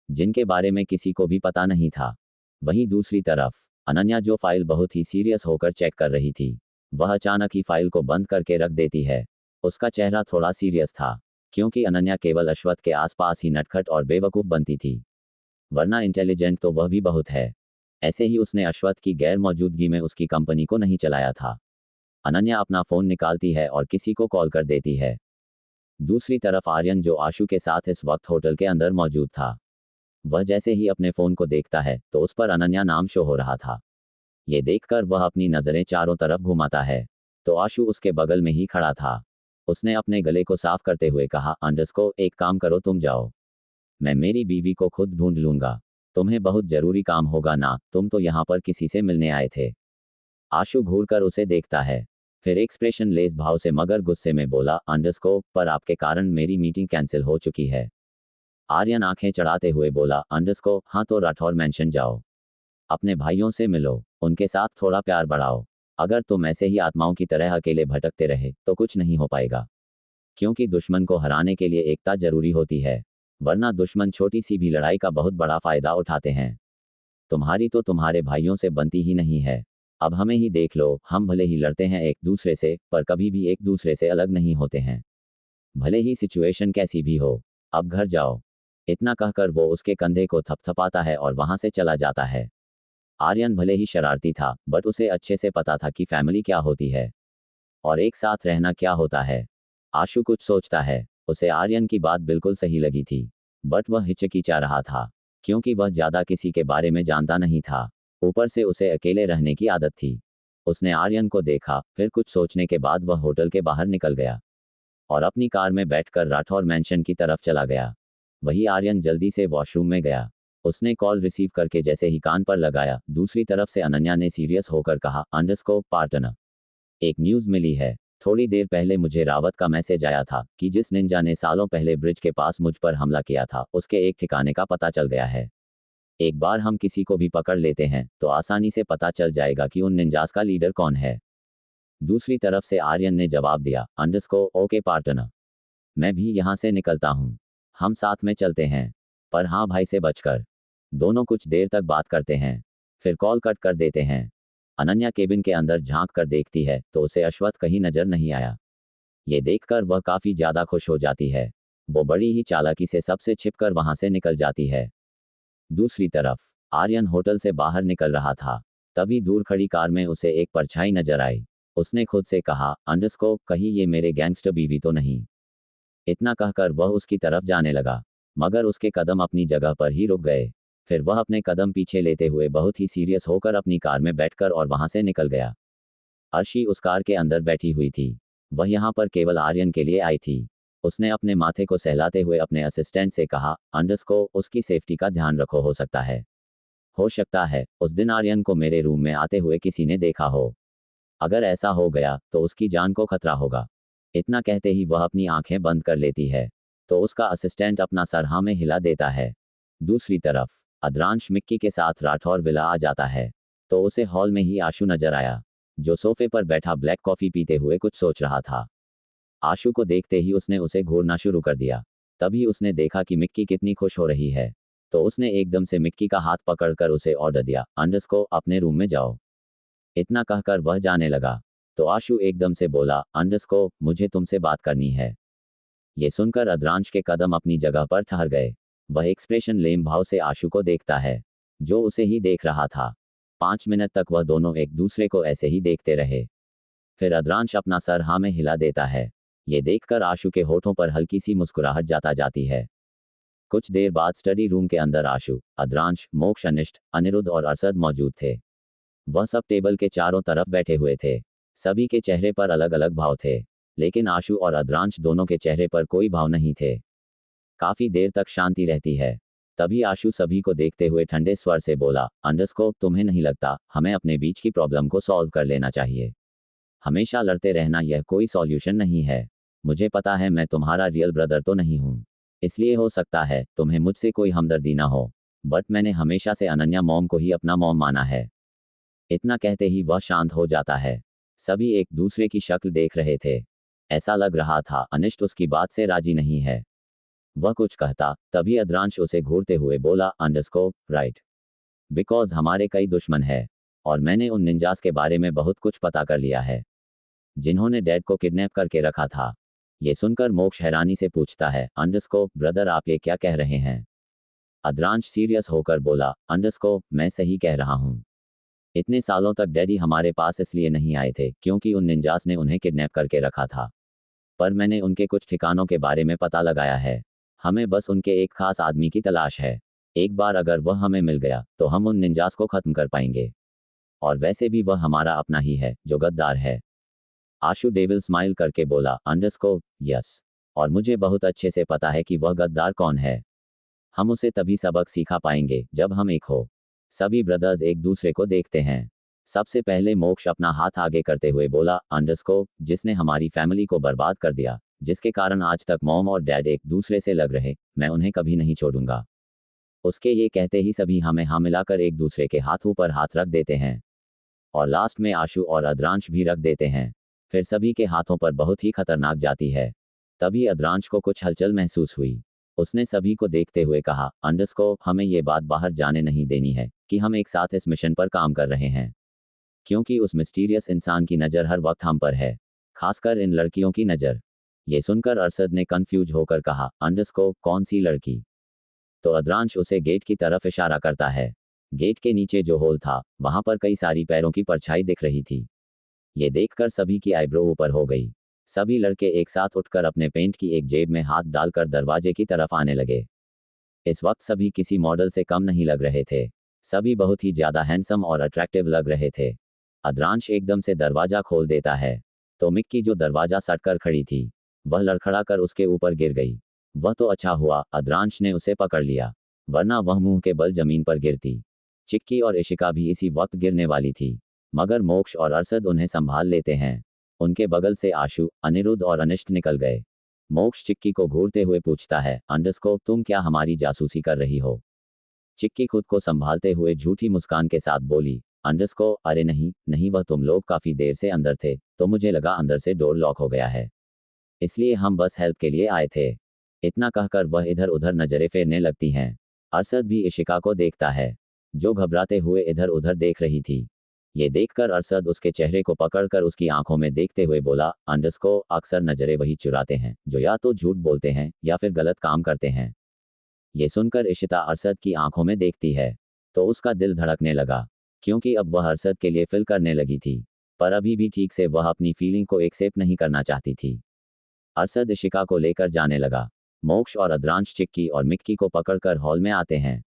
जिनके बारे में किसी को भी पता नहीं था। वहीं दूसरी तरफ अनन्या, जो फाइल बहुत ही सीरियस होकर चेक कर रही थी, वह अचानक ही फाइल को बंद करके रख देती है। उसका चेहरा थोड़ा सीरियस था, क्योंकि अनन्या केवल अश्वथ के आसपास ही नटखट और बेवकूफ़ बनती थी, वरना इंटेलिजेंट तो वह भी बहुत है। ऐसे ही उसने अश्वथ की गैर मौजूदगी में उसकी कंपनी को नहीं चलाया था। अनन्या अपना फ़ोन निकालती है और किसी को कॉल कर देती है। दूसरी तरफ आर्यन, जो आशु के साथ इस वक्त होटल के अंदर मौजूद था, वह जैसे ही अपने फ़ोन को देखता है तो उस पर अनन्या नाम शो हो रहा था। ये देखकर वह अपनी नज़रें चारों तरफ घुमाता है तो आशु उसके बगल में ही खड़ा था। उसने अपने गले को साफ करते हुए कहा, अंडरस्को एक काम करो, तुम जाओ, मैं मेरी बीवी को खुद ढूंढ लूंगा। तुम्हें बहुत जरूरी काम होगा ना, तुम तो यहाँ पर किसी से मिलने आए थे। आशु घूरकर उसे देखता है, फिर एक्सप्रेशन लेस भाव से मगर गुस्से में बोला, अंडरस्को पर आपके कारण मेरी मीटिंग कैंसिल हो चुकी है। आर्यन आंखें चढ़ाते हुए बोला, अंडरस्को हाँ तो राठौर मेंशन जाओ, अपने भाइयों से मिलो, उनके साथ थोड़ा प्यार बढ़ाओ। अगर तुम ऐसे ही आत्माओं की तरह अकेले भटकते रहे तो कुछ नहीं हो पाएगा, क्योंकि दुश्मन को हराने के लिए एकता जरूरी होती है, वरना दुश्मन छोटी सी भी लड़ाई का बहुत बड़ा फायदा उठाते हैं। तुम्हारी तो तुम्हारे भाइयों से बनती ही नहीं है। अब हमें ही देख लो, हम भले ही लड़ते हैं एक दूसरे से, पर कभी भी एक दूसरे से अलग नहीं होते हैं। भले ही सिचुएशन कैसी भी हो, अब घर जाओ। इतना कहकर वो उसके कंधे को थपथपाता है और वहां से चला जाता है। आर्यन भले ही शरारती था, बट उसे अच्छे से पता था कि फैमिली क्या होती है और एक साथ रहना क्या होता है। आशु कुछ सोचता है। उसे आर्यन की बात बिल्कुल सही लगी थी, बट वह हिचकिचा रहा था क्योंकि वह ज्यादा किसी के बारे में जानता नहीं था। ऊपर से उसे अकेले रहने की आदत थी। उसने आर्यन को देखा, फिर कुछ सोचने के बाद वह होटल के बाहर निकल गया और अपनी कार में बैठकर राठौर मैंशन की तरफ चला गया। वही आर्यन जल्दी से वॉशरूम में गया। उसने कॉल रिसीव करके जैसे ही कान पर लगाया, दूसरी तरफ से अनन्या ने सीरियस होकर कहा, अंडरस्कोर पार्टनर, एक न्यूज़ मिली है। थोड़ी देर पहले मुझे रावत का मैसेज आया था कि जिस निंजा ने सालों पहले ब्रिज के पास मुझ पर हमला किया था, उसके एक ठिकाने का पता चल गया है। एक बार हम किसी को भी पकड़ लेते हैं तो आसानी से पता चल जाएगा कि उन निंजास का लीडर कौन है। दूसरी तरफ से आर्यन ने जवाब दिया, अंडरस्कोर ओके पार्टनर, मैं भी यहाँ से निकलता हूँ। हम साथ में चलते हैं, पर हाँ भाई से बचकर। दोनों कुछ देर तक बात करते हैं, फिर कॉल कट कर देते हैं। अनन्या केबिन के अंदर झांक कर देखती है तो उसे अश्वत्थ कहीं नजर नहीं आया। ये देखकर वह काफी ज्यादा खुश हो जाती है। वो बड़ी ही चालाकी से सबसे छिपकर वहां से निकल जाती है। दूसरी तरफ आर्यन होटल से बाहर निकल रहा था, तभी दूर खड़ी कार में उसे एक परछाई नजर आई। उसने खुद से कहा, अंडरस्कोर कहीं ये मेरे गैंगस्टर बीवी तो नहीं। इतना कहकर वह उसकी तरफ जाने लगा, मगर उसके कदम अपनी जगह पर ही रुक गए। फिर वह अपने कदम पीछे लेते हुए बहुत ही सीरियस होकर अपनी कार में बैठकर और वहां से निकल गया। अर्शी उस कार के अंदर बैठी हुई थी। वह यहाँ पर केवल आर्यन के लिए आई थी। उसने अपने माथे को सहलाते हुए अपने असिस्टेंट से कहा, अंडरस्कोर उसकी सेफ्टी का ध्यान रखो। हो सकता है उस दिन आर्यन को मेरे रूम में आते हुए किसी ने देखा हो। अगर ऐसा हो गया तो उसकी जान को खतरा होगा। इतना कहते ही वह अपनी आंखें बंद कर लेती है तो उसका असिस्टेंट अपना सर हाँ में हिला देता है। दूसरी तरफ अद्रांश मिक्की के साथ राठौर विला आ जाता है तो उसे हॉल में ही आशु नजर आया, जो सोफे पर बैठा ब्लैक कॉफी पीते हुए कुछ सोच रहा था। आशु को देखते ही उसने उसे घूरना शुरू कर दिया। तभी उसने देखा कि मिक्की कितनी खुश हो रही है, तो उसने एकदम से मिक्की का हाथ पकड़कर उसे ऑर्डर दिया, अंडरस्कोर अपने रूम में जाओ। इतना कहकर वह जाने लगा तो आशु एकदम से बोला, अंडरस्कोर मुझे तुमसे बात करनी है। ये सुनकर अद्रांश के कदम अपनी जगह पर ठहर गए। वह एक्सप्रेशन लेम भाव से आशु को देखता है, जो उसे ही देख रहा था। 5 मिनट तक वह दोनों एक दूसरे को ऐसे ही देखते रहे। फिर अद्रांश अपना सर हाँ में हिला देता है। ये देखकर आशु के होठों पर हल्की सी मुस्कुराहट जाती है। कुछ देर बाद स्टडी रूम के अंदर आशु, अद्रांश, मोक्ष, अनिष्ट, अनिरुद्ध और अरशद मौजूद थे। वह सब टेबल के चारों तरफ बैठे हुए थे। सभी के चेहरे पर अलग अलग भाव थे, लेकिन आशु और अद्रांश दोनों के चेहरे पर कोई भाव नहीं थे। काफी देर तक शांति रहती है। तभी आशु सभी को देखते हुए ठंडे स्वर से बोला, अंडरस्कोर तुम्हें नहीं लगता हमें अपने बीच की प्रॉब्लम को सॉल्व कर लेना चाहिए? हमेशा लड़ते रहना यह कोई सॉल्यूशन नहीं है। मुझे पता है मैं तुम्हारा रियल ब्रदर तो नहीं हूँ, इसलिए हो सकता है तुम्हें मुझसे कोई हमदर्दी ना हो, बट मैंने हमेशा से अनन्या मॉम को ही अपना मॉम माना है। इतना कहते ही वह शांत हो जाता है। सभी एक दूसरे की शक्ल देख रहे थे। ऐसा लग रहा था अनिष्ट उसकी बात से राजी नहीं है। वह कुछ कहता, तभी अद्रांश उसे घूरते हुए बोला, अंडरस्कोर राइट, बिकॉज हमारे कई दुश्मन है और मैंने उन निंजास के बारे में बहुत कुछ पता कर लिया है, जिन्होंने डैड को किडनैप करके रखा था। ये सुनकर मोक्ष हैरानी से पूछता है, अंडरस्कोर ब्रदर आप ये क्या कह रहे हैं? अद्रांश सीरियस होकर बोला, अंडरस्कोर मैं सही कह रहा हूँ। इतने सालों तक डैडी हमारे पास इसलिए नहीं आए थे क्योंकि उन निंजास ने उन्हें किडनैप करके रखा था, पर मैंने उनके कुछ ठिकानों के बारे में पता लगाया है। हमें बस उनके एक खास आदमी की तलाश है। एक बार अगर वह हमें मिल गया तो हम उन निंजास को खत्म कर पाएंगे, और वैसे भी वह हमारा अपना ही है जो गद्दार है। आशु डेविल स्माइल करके बोला, अंडरस्कोर यस, और मुझे बहुत अच्छे से पता है कि वह गद्दार कौन है। हम उसे तभी सबक सिखा पाएंगे जब हम एक हो। सभी ब्रदर्स एक दूसरे को देखते हैं। सबसे पहले मोक्ष अपना हाथ आगे करते हुए बोला, अंडरस्कोर जिसने हमारी फैमिली को बर्बाद कर दिया, जिसके कारण आज तक मॉम और डैड एक दूसरे से लग रहे, मैं उन्हें कभी नहीं छोड़ूंगा। उसके ये कहते ही सभी हमें हाँ मिलाकर एक दूसरे के हाथों पर हाथ रख देते हैं, और लास्ट में आशु और अद्रांश भी रख देते हैं। फिर सभी के हाथों पर बहुत ही खतरनाक जाती है। तभी अद्रांश को कुछ हलचल महसूस हुई। उसने सभी को देखते हुए कहा, अंडरस्कोर हमें ये बात बाहर जाने नहीं देनी है कि हम एक साथ इस मिशन पर काम कर रहे हैं, क्योंकि उस मिस्टीरियस इंसान की नज़र हर वक्त हम पर है, खासकर इन लड़कियों की नज़र। ये सुनकर अरशद ने कंफ्यूज होकर कहा, अंडरस्को कौन सी लड़की? तो अद्रांश उसे गेट की तरफ इशारा करता है। गेट के नीचे जो होल था वहां पर कई सारी पैरों की परछाई दिख रही थी। ये देखकर सभी की आईब्रो ऊपर हो गई। सभी लड़के एक साथ उठकर अपने पेंट की एक जेब में हाथ डालकर दरवाजे की तरफ आने लगे। इस वक्त सभी किसी मॉडल से कम नहीं लग रहे थे। सभी बहुत ही ज्यादा हैंडसम और अट्रैक्टिव लग रहे थे। अद्रांश एकदम से दरवाजा खोल देता है तो मिक्की जो दरवाजा सटकर खड़ी थी वह लड़खड़ा कर उसके ऊपर गिर गई। वह तो अच्छा हुआ अद्रांश ने उसे पकड़ लिया, वरना वह मुंह के बल जमीन पर गिरती। चिक्की और इशिका भी इसी वक्त गिरने वाली थी, मगर मोक्ष और अरशद उन्हें संभाल लेते हैं। उनके बगल से आशु, अनिरुद्ध और अनिष्ट निकल गए। मोक्ष चिक्की को घूरते हुए पूछता है, अंडरस्को तुम क्या हमारी जासूसी कर रही हो? चिक्की खुद को संभालते हुए झूठी मुस्कान के साथ बोली, अंडरस्को अरे नहीं नहीं, वह तुम लोग काफी देर से अंदर थे तो मुझे लगा अंदर से डोर लॉक हो गया है, इसलिए हम बस हेल्प के लिए आए थे। इतना कहकर वह इधर उधर नजरें फेरने लगती हैं। अरशद भी इशिका को देखता है जो घबराते हुए इधर उधर देख रही थी। ये देखकर अरशद उसके चेहरे को पकड़कर उसकी आंखों में देखते हुए बोला, अंडरस्को अक्सर नजरें वही चुराते हैं जो या तो झूठ बोलते हैं या फिर गलत काम करते हैं। ये सुनकर इशिता अरशद की आंखों में देखती है तो उसका दिल धड़कने लगा, क्योंकि अब वह अरशद के लिए फील करने लगी थी, पर अभी भी ठीक से वह अपनी फीलिंग को एक्सेप्ट नहीं करना चाहती थी। अरशद इशिका को लेकर जाने लगा। मोक्ष और अद्रांश चिक्की और मिक्की को पकड़कर हॉल में आते हैं।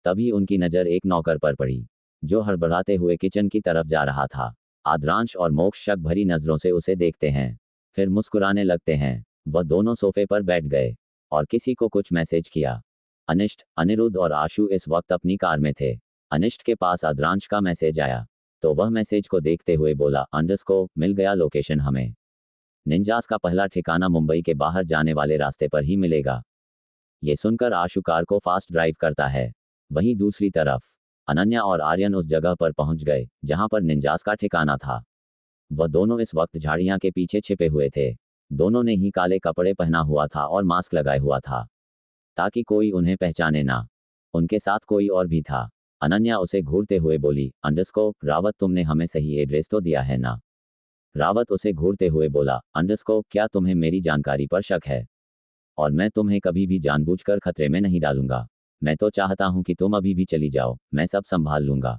तभी उनकी नज़र एक नौकर पर पड़ी जो हड़बड़ाते हुए किचन की तरफ जा रहा था। आद्रांश और मोक्ष शक भरी नज़रों से उसे देखते हैं, फिर मुस्कुराने लगते हैं। वह दोनों सोफे पर बैठ गए और किसी को कुछ मैसेज किया। अनिष्ट, अनिरुद्ध और आशु इस वक्त अपनी कार में थे। अनिष्ट के पास आद्रांश का मैसेज आया तो वह मैसेज को देखते हुए बोला, अंडरस्को मिल गया लोकेशन हमें। निंजास का पहला ठिकाना मुंबई के बाहर जाने वाले रास्ते पर ही मिलेगा। ये सुनकर आशु कार को फास्ट ड्राइव करता है। वहीं दूसरी तरफ अनन्या और आर्यन उस जगह पर पहुंच गए जहां पर निंजास का ठिकाना था। वह दोनों इस वक्त झाड़ियां के पीछे छिपे हुए थे। दोनों ने ही काले कपड़े पहना हुआ था और मास्क लगाए हुआ था ताकि कोई उन्हें पहचाने ना। उनके साथ कोई और भी था। अनन्या उसे घूरते हुए बोली, अंडरस्को रावत तुमने हमें सही एड्रेस तो दिया है ना? रावत उसे घूरते हुए बोला, अंडरस्को क्या तुम्हें मेरी जानकारी पर शक है? और मैं तुम्हें कभी भी जानबूझकर खतरे में नहीं डालूंगा। मैं तो चाहता हूं कि तुम अभी भी चली जाओ, मैं सब संभाल लूंगा।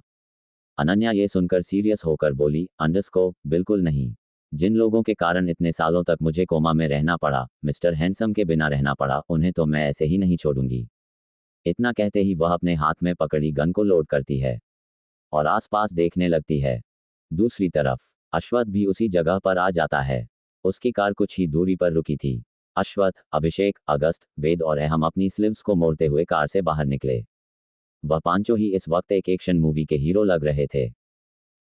अनन्या ये सुनकर सीरियस होकर बोली, अंडरस्को बिल्कुल नहीं। जिन लोगों के कारण इतने सालों तक मुझे कोमा में रहना पड़ा, मिस्टर हैंडसम के बिना रहना पड़ा, उन्हें तो मैं ऐसे ही नहीं छोड़ूंगी। इतना कहते ही वह अपने हाथ में पकड़ी गन को लोड करती है और आसपास देखने लगती है। दूसरी तरफ अश्वथ भी उसी जगह पर आ जाता है। उसकी कार कुछ ही दूरी पर रुकी थी। अश्वथ, अभिषेक, अगस्त, वेद और अहम अपनी स्लीव्स को मोड़ते हुए कार से बाहर निकले। वह पांचों ही इस वक्त एक एक्शन मूवी के हीरो लग रहे थे,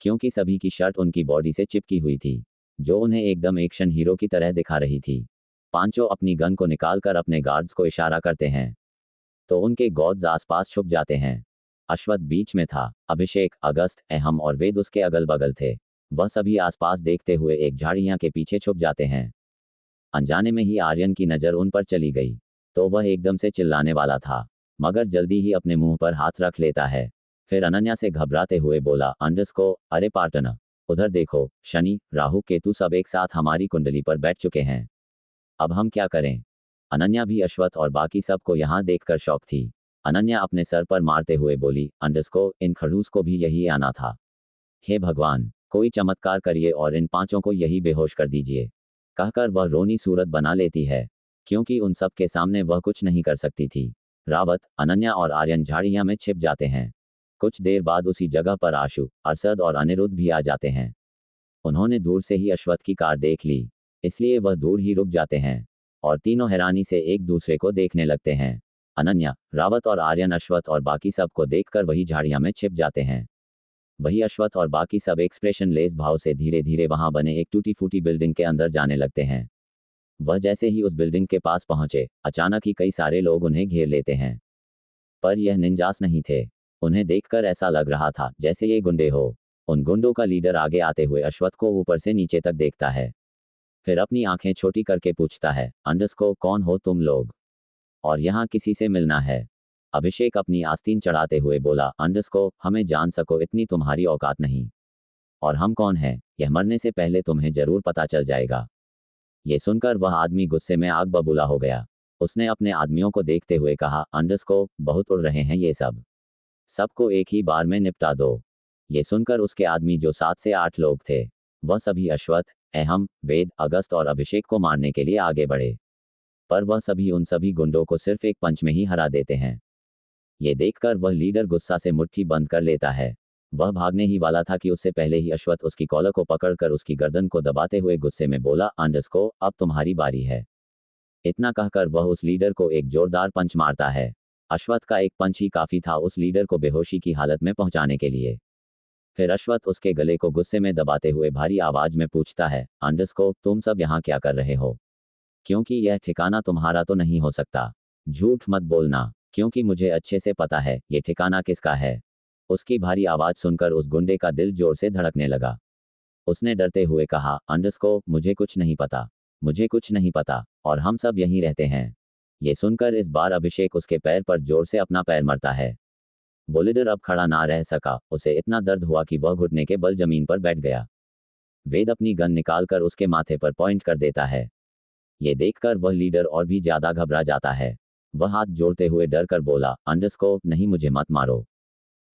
क्योंकि सभी की शर्ट उनकी बॉडी से चिपकी हुई थी जो उन्हें एकदम एक्शन हीरो की तरह दिखा रही थी। पांचों अपनी गन को निकालकर अपने गार्ड्स को इशारा करते हैं तो उनके गॉड्स आसपास छुप जाते हैं। अश्वथ बीच में था। अभिषेक, अगस्त, अहम और वेद उसके अगल बगल थे। वह सभी आसपास देखते हुए एक झाड़ियां के पीछे छुप जाते हैं। अनजाने में ही आर्यन की नज़र उन पर चली गई तो वह एकदम से चिल्लाने वाला था, मगर जल्दी ही अपने मुंह पर हाथ रख लेता है। फिर अनन्या से घबराते हुए बोला, अंडरस्को अरे पार्टनर उधर देखो, शनि, राहु, केतु सब एक साथ हमारी कुंडली पर बैठ चुके हैं। अब हम क्या करें? अनन्या भी अश्वथ और बाकी सबको यहाँ देखकर शॉक थी। अनन्या अपने सर पर मारते हुए बोली, अंडरस्को इन खड़ूस को भी यही आना था। हे भगवान, कोई चमत्कार करिए और इन पांचों को यही बेहोश कर दीजिए। कहकर वह रोनी सूरत बना लेती है, क्योंकि उन सब के सामने वह कुछ नहीं कर सकती थी। रावत, अनन्या और आर्यन झाड़ियां में छिप जाते हैं। कुछ देर बाद उसी जगह पर आशु, अरशद और अनिरुद्ध भी आ जाते हैं। उन्होंने दूर से ही अश्वथ की कार देख ली, इसलिए वह दूर ही रुक जाते हैं और तीनों हैरानी से एक दूसरे को देखने लगते हैं। अनन्या, रावत और आर्यन अश्वथ और बाकी सब को देखकर वही झाड़ियां में छिप जाते हैं। वही अश्वथ और बाकी सब एक्सप्रेशन लेस भाव से धीरे धीरे वहां बने एक टूटी फूटी बिल्डिंग के अंदर जाने लगते हैं। वह जैसे ही उस बिल्डिंग के पास पहुंचे, अचानक ही कई सारे लोग उन्हें घेर लेते हैं। पर यह निंजास नहीं थे। उन्हें देखकर ऐसा लग रहा था जैसे ये गुंडे हो। उन गुंडों का लीडर आगे आते हुए अश्वथ को ऊपर से नीचे तक देखता है, फिर अपनी आंखें छोटी करके पूछता है, अंडरस्को कौन हो तुम लोग और यहाँ किसी से मिलना है? अभिषेक अपनी आस्तीन चढ़ाते हुए बोला, अंडरस्को हमें जान सको इतनी तुम्हारी औकात नहीं। और हम कौन हैं यह मरने से पहले तुम्हें जरूर पता चल जाएगा। ये सुनकर वह आदमी गुस्से में आग बबूला हो गया। उसने अपने आदमियों को देखते हुए कहा, अंडरस्कोप, बहुत उड़ रहे हैं ये सब, सबको एक ही बार में निपटा दो। ये सुनकर उसके आदमी, जो 7 से 8 लोग थे, वह सभी अश्वत्थ, अहम, वेद, अगस्त और अभिषेक को मारने के लिए आगे बढ़े। पर वह सभी उन सभी गुंडों को सिर्फ एक पंच में ही हरा देते हैं। ये देखकर वह लीडर गुस्सा से मुट्ठी बंद कर लेता है। वह भागने ही वाला था कि उससे पहले ही अश्वत्थ उसकी कॉलर को पकड़कर उसकी गर्दन को दबाते हुए गुस्से में बोला, अंडरस्कोप, अब तुम्हारी बारी है। इतना कहकर वह उस लीडर को एक जोरदार पंच मारता है। अश्वत्थ का एक पंच ही काफी था उस लीडर को बेहोशी की हालत में पहुंचाने के लिए। फिर अश्वत्थ उसके गले को गुस्से में दबाते हुए भारी आवाज में पूछता है, अंडरस्कोप, तुम सब यहाँ क्या कर रहे हो? क्योंकि यह ठिकाना तुम्हारा तो नहीं हो सकता। झूठ मत बोलना, क्योंकि मुझे अच्छे से पता है ये ठिकाना किसका है। उसकी भारी आवाज सुनकर उस गुंडे का दिल जोर से धड़कने लगा। उसने डरते हुए कहा, अंडरस्कोप, मुझे कुछ नहीं पता, मुझे कुछ नहीं पता, और हम सब यहीं रहते हैं। ये सुनकर इस बार अभिषेक उसके पैर पर जोर से अपना पैर मारता है। वो लीडर अब खड़ा ना रह सका, उसे इतना दर्द हुआ कि वह घुटने के बल जमीन पर बैठ गया। वेद अपनी गन निकालकर उसके माथे पर पॉइंट कर देता है। ये देखकर वह लीडर और भी ज्यादा घबरा जाता है। वह हाथ जोड़ते हुए डर कर बोला, अंडरस्कोप, नहीं, मुझे मत मारो,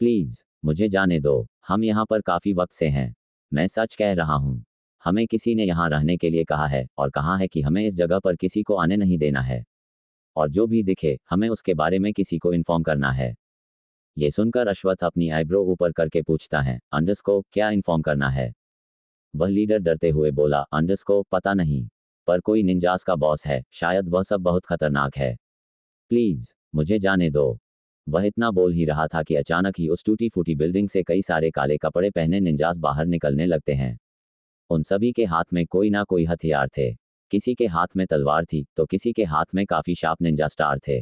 प्लीज, मुझे जाने दो, हम यहाँ पर काफी वक्त से हैं, मैं सच कह रहा हूँ। हमें किसी ने यहाँ रहने के लिए कहा है और कहा है कि हमें इस जगह पर किसी को आने नहीं देना है, और जो भी दिखे हमें उसके बारे में किसी को इन्फॉर्म करना है। ये सुनकर अश्वत्थ अपनी आईब्रो ऊपर करके पूछता है, अंडरस्कोप, क्या इन्फॉर्म करना है? वह लीडर डरते हुए बोला, अंडरस्कोप, पता नहीं, पर कोई निंजास का बॉस है, शायद वह सब बहुत खतरनाक है, प्लीज, मुझे जाने दो। वह इतना बोल ही रहा था कि अचानक ही उस टूटी फूटी बिल्डिंग से कई सारे काले कपड़े पहने निंजास बाहर निकलने लगते हैं। उन सभी के हाथ में कोई ना कोई हथियार थे। किसी के हाथ में तलवार थी तो किसी के हाथ में काफी शार्प निंजा स्टार थे।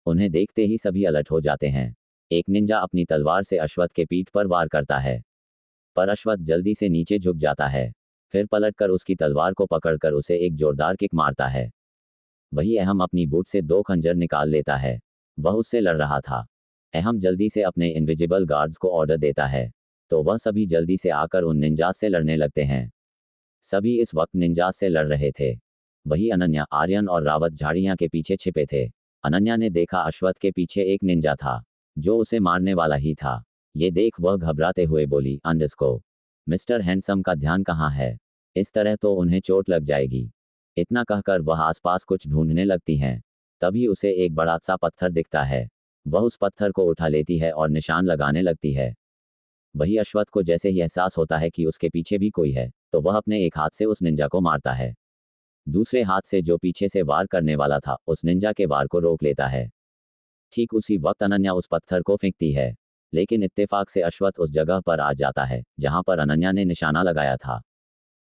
उन्हें देखते ही सभी अलर्ट हो जाते हैं। एक निंजा अपनी तलवार से अश्वत्थ के पीठ पर वार करता है, पर अश्वत्थ जल्दी से नीचे झुक जाता है। फिर पलटकर उसकी तलवार को पकड़कर उसे एक जोरदार किक मारता है। वही अहम अपनी बूट से 2 खंजर निकाल लेता है। वह उससे लड़ रहा था। अहम जल्दी से अपने इनविजिबल गार्ड्स को ऑर्डर देता है, तो वह सभी जल्दी से आकर उन निंजास से लड़ने लगते हैं। सभी इस वक्त निंजास से लड़ रहे थे। वही अनन्या, आर्यन और रावत झाड़ियां के पीछे छिपे थे। अनन्या ने देखा अश्वत्थ के पीछे एक निंजा था, जो उसे मारने वाला ही था। ये देख वह घबराते हुए बोली, अंडरस्कोप, मिस्टर हैंडसम का ध्यान कहाँ है? इस तरह तो उन्हें चोट लग जाएगी। इतना कहकर वह आसपास कुछ ढूंढने लगती हैं। तभी उसे एक बड़ा सा पत्थर दिखता है। वह उस पत्थर को उठा लेती है और निशान लगाने लगती है। वही अश्वत्थ को जैसे ही एहसास होता है कि उसके पीछे भी कोई है, तो वह अपने एक हाथ से उस निंजा को मारता है। दूसरे हाथ से जो पीछे से वार करने वाला था, उस निंजा के वार को रोक लेता है। ठीक उसी वक्त अनन्या उस पत्थर को फेंकती है, लेकिन इत्तेफाक से अश्वत्थ उस जगह पर आ जाता है जहां पर अनन्या ने निशाना लगाया था।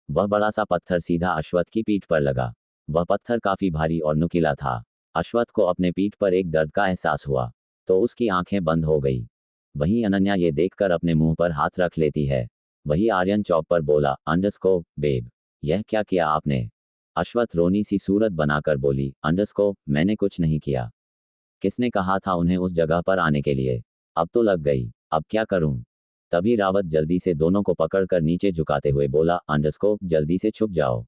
वह बड़ा सा पत्थर सीधा अश्वत्थ की पीठ पर लगा। वह पत्थर काफी भारी और नुकीला था। अश्वत्थ को अपने पीठ पर एक दर्द का एहसास हुआ, तो उसकी आंखें बंद हो गई। वहीं अनन्या ये देखकर अपने मुंह पर हाथ रख लेती है। वही आर्यन चौक पर बोला, अंडरस्कोप, बेब, यह क्या किया आपने? अश्वत्थ रोनी सी सूरत बनाकर बोली, अंडरस्कोप, मैंने कुछ नहीं किया। किसने कहा था उन्हें उस जगह पर आने के लिए? अब तो लग गई, अब क्या करूं? तभी रावत जल्दी से दोनों को पकड़कर नीचे झुकाते हुए बोला, अंडरस्कोप, जल्दी से छुप जाओ।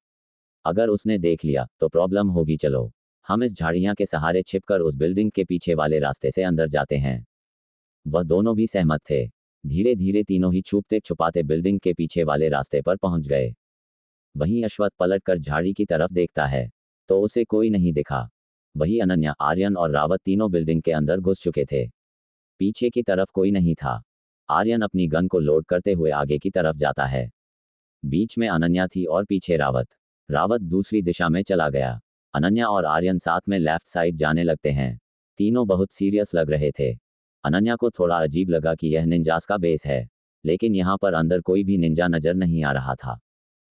अगर उसने देख लिया तो प्रॉब्लम होगी। चलो, हम इस झाड़ियां के सहारे छिपकर उस बिल्डिंग के पीछे वाले रास्ते से अंदर जाते हैं। वह दोनों भी सहमत थे। धीरे धीरे तीनों ही छुपते छुपाते बिल्डिंग के पीछे वाले रास्ते पर पहुंच गए। वहीं अश्वत्थ पलटकर झाड़ी की तरफ देखता है, तो उसे कोई नहीं दिखा। वही अनन्या, आर्यन और रावत तीनों बिल्डिंग के अंदर घुस चुके थे। पीछे की तरफ कोई नहीं था। आर्यन अपनी गन को लोड करते हुए आगे की तरफ जाता है। बीच में अनन्या थी और पीछे रावत। रावत दूसरी दिशा में चला गया। अनन्या और आर्यन साथ में लेफ्ट साइड जाने लगते हैं। तीनों बहुत सीरियस लग रहे थे। अनन्या को थोड़ा अजीब लगा कि यह निंजास का बेस है, लेकिन यहाँ पर अंदर कोई भी निंजा नजर नहीं आ रहा था।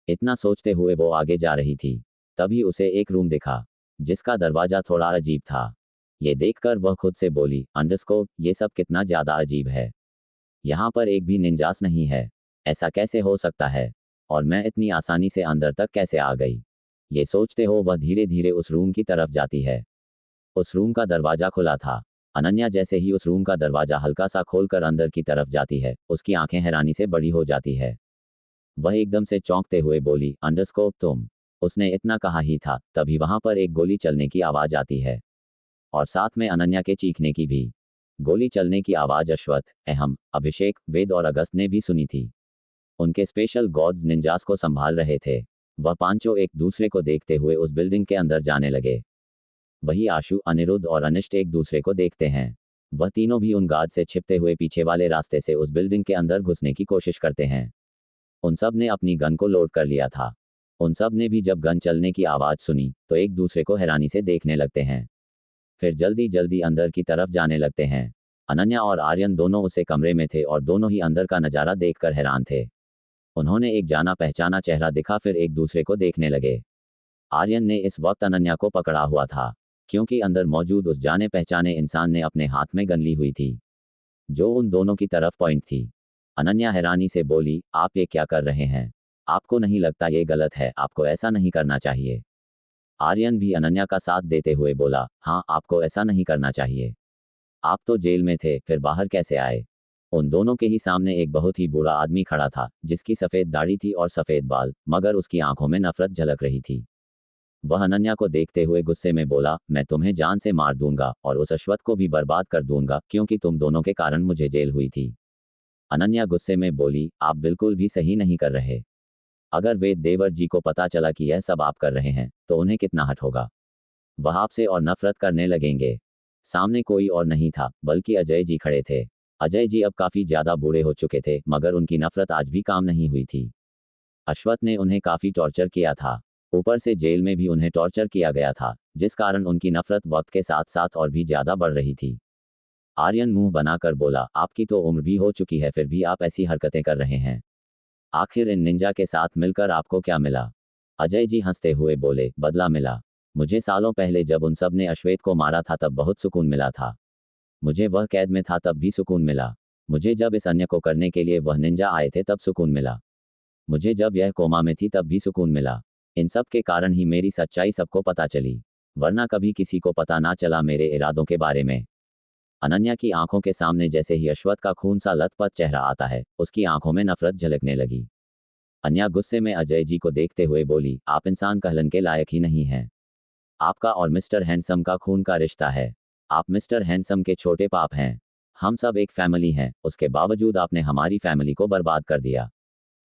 इतना सोचते हुए वो आगे जा रही थी। तभी उसे एक रूम दिखा, जिसका दरवाजा थोड़ा अजीब था। ये देखकर वह खुद से बोली, अंडरस्कोप, ये सब कितना ज्यादा अजीब है। यहाँ पर एक भी निंजास नहीं है। ऐसा कैसे हो सकता है? और मैं इतनी आसानी से अंदर तक कैसे आ गई? ये सोचते हो वह धीरे धीरे उस रूम की तरफ जाती है। उस रूम का दरवाजा खुला था। अनन्या जैसे ही उस रूम का दरवाजा हल्का सा खोलकर अंदर की तरफ जाती है, उसकी आंखें हैरानी से बड़ी हो जाती है। वह एकदम से चौंकते हुए बोली, अंडरस्कोप, तुम उसने इतना कहा ही था, तभी वहां पर एक गोली चलने की आवाज आती है और साथ में अनन्या के चीखने की भी। गोली चलने की आवाज अश्वथ, अहम, अभिषेक, वेद और अगस्त ने भी सुनी थी। उनके स्पेशल गॉड्स निंजास को संभाल रहे थे। वह पांचों एक दूसरे को देखते हुए उस बिल्डिंग के अंदर जाने लगे। वही आशु, अनिरुद्ध और अनिष्ट एक दूसरे को देखते हैं। वह तीनों भी उन गार्ड से छिपते हुए पीछे वाले रास्ते से उस बिल्डिंग के अंदर घुसने की कोशिश करते हैं। उन सब ने अपनी गन को लोड कर लिया था। उन सब ने भी जब गन चलने की आवाज सुनी तो एक दूसरे को हैरानी से देखने लगते हैं, फिर जल्दी जल्दी अंदर की तरफ जाने लगते हैं। अनन्या और आर्यन दोनों उसे कमरे में थे और दोनों ही अंदर का नज़ारा देखकर हैरान थे। उन्होंने एक जाना पहचाना चेहरा दिखा, फिर एक दूसरे को देखने लगे। आर्यन ने इस वक्त अनन्या को पकड़ा हुआ था, क्योंकि अंदर मौजूद उस जाने पहचाने इंसान ने अपने हाथ में गन ली हुई थी, जो उन दोनों की तरफ पॉइंट थी। अनन्या हैरानी से बोली, आप ये क्या कर रहे हैं? आपको नहीं लगता ये गलत है? आपको ऐसा नहीं करना चाहिए। आर्यन भी अनन्या का साथ देते हुए बोला, हाँ, आपको ऐसा नहीं करना चाहिए। आप तो जेल में थे, फिर बाहर कैसे आए? उन दोनों के ही सामने एक बहुत ही बुरा आदमी खड़ा था, जिसकी सफ़ेद दाढ़ी थी और सफ़ेद बाल, मगर उसकी आंखों में नफरत झलक रही थी। वह अनन्या को देखते हुए गुस्से में बोला, मैं तुम्हें जान से मार दूंगा और उस अश्वथ को भी बर्बाद कर दूंगा, क्योंकि तुम दोनों के कारण मुझे जेल हुई थी। अनन्या गुस्से में बोली, आप बिल्कुल भी सही नहीं कर रहे। अगर वेद देवर जी को पता चला कि यह सब आप कर रहे हैं, तो उन्हें कितना हर्ट होगा। वह आपसे और नफरत करने लगेंगे। सामने कोई और नहीं था, बल्कि अजय जी खड़े थे। अजय जी अब काफ़ी ज़्यादा बूढ़े हो चुके थे, मगर उनकी नफरत आज भी काम नहीं हुई थी। अश्वथ ने उन्हें काफ़ी टॉर्चर किया था। ऊपर से जेल में भी उन्हें टॉर्चर किया गया था, जिस कारण उनकी नफरत वक्त के साथ साथ और भी ज़्यादा बढ़ रही थी। आर्यन मुंह बनाकर बोला, आपकी तो उम्र भी हो चुकी है, फिर भी आप ऐसी हरकतें कर रहे हैं। आखिर इन निंजा के साथ मिलकर आपको क्या मिला? अजय जी हंसते हुए बोले, बदला मिला। मुझे सालों पहले जब उन सब ने अश्वेत को मारा था तब बहुत सुकून मिला था। मुझे वह कैद में था तब भी सुकून मिला। मुझे जब इस अन्य को करने के लिए वह निंजा आए थे तब सुकून मिला। मुझे जब यह कोमा में थी तब भी सुकून मिला। इन सब के कारण ही मेरी सच्चाई सबको पता चली, वरना कभी किसी को पता ना चला मेरे इरादों के बारे में। अनन्या की आंखों के सामने जैसे ही अश्वथ का खून सा लथपथ चेहरा आता है, उसकी आंखों में नफरत झलकने लगी। अन्या गुस्से में अजय जी को देखते हुए बोली, आप इंसान कहलन के लायक ही नहीं हैं। आपका और मिस्टर हैंडसम का खून का रिश्ता है। आप मिस्टर हैंडसम के छोटे पाप हैं। हम सब एक फैमिली हैं, उसके बावजूद आपने हमारी फैमिली को बर्बाद कर दिया।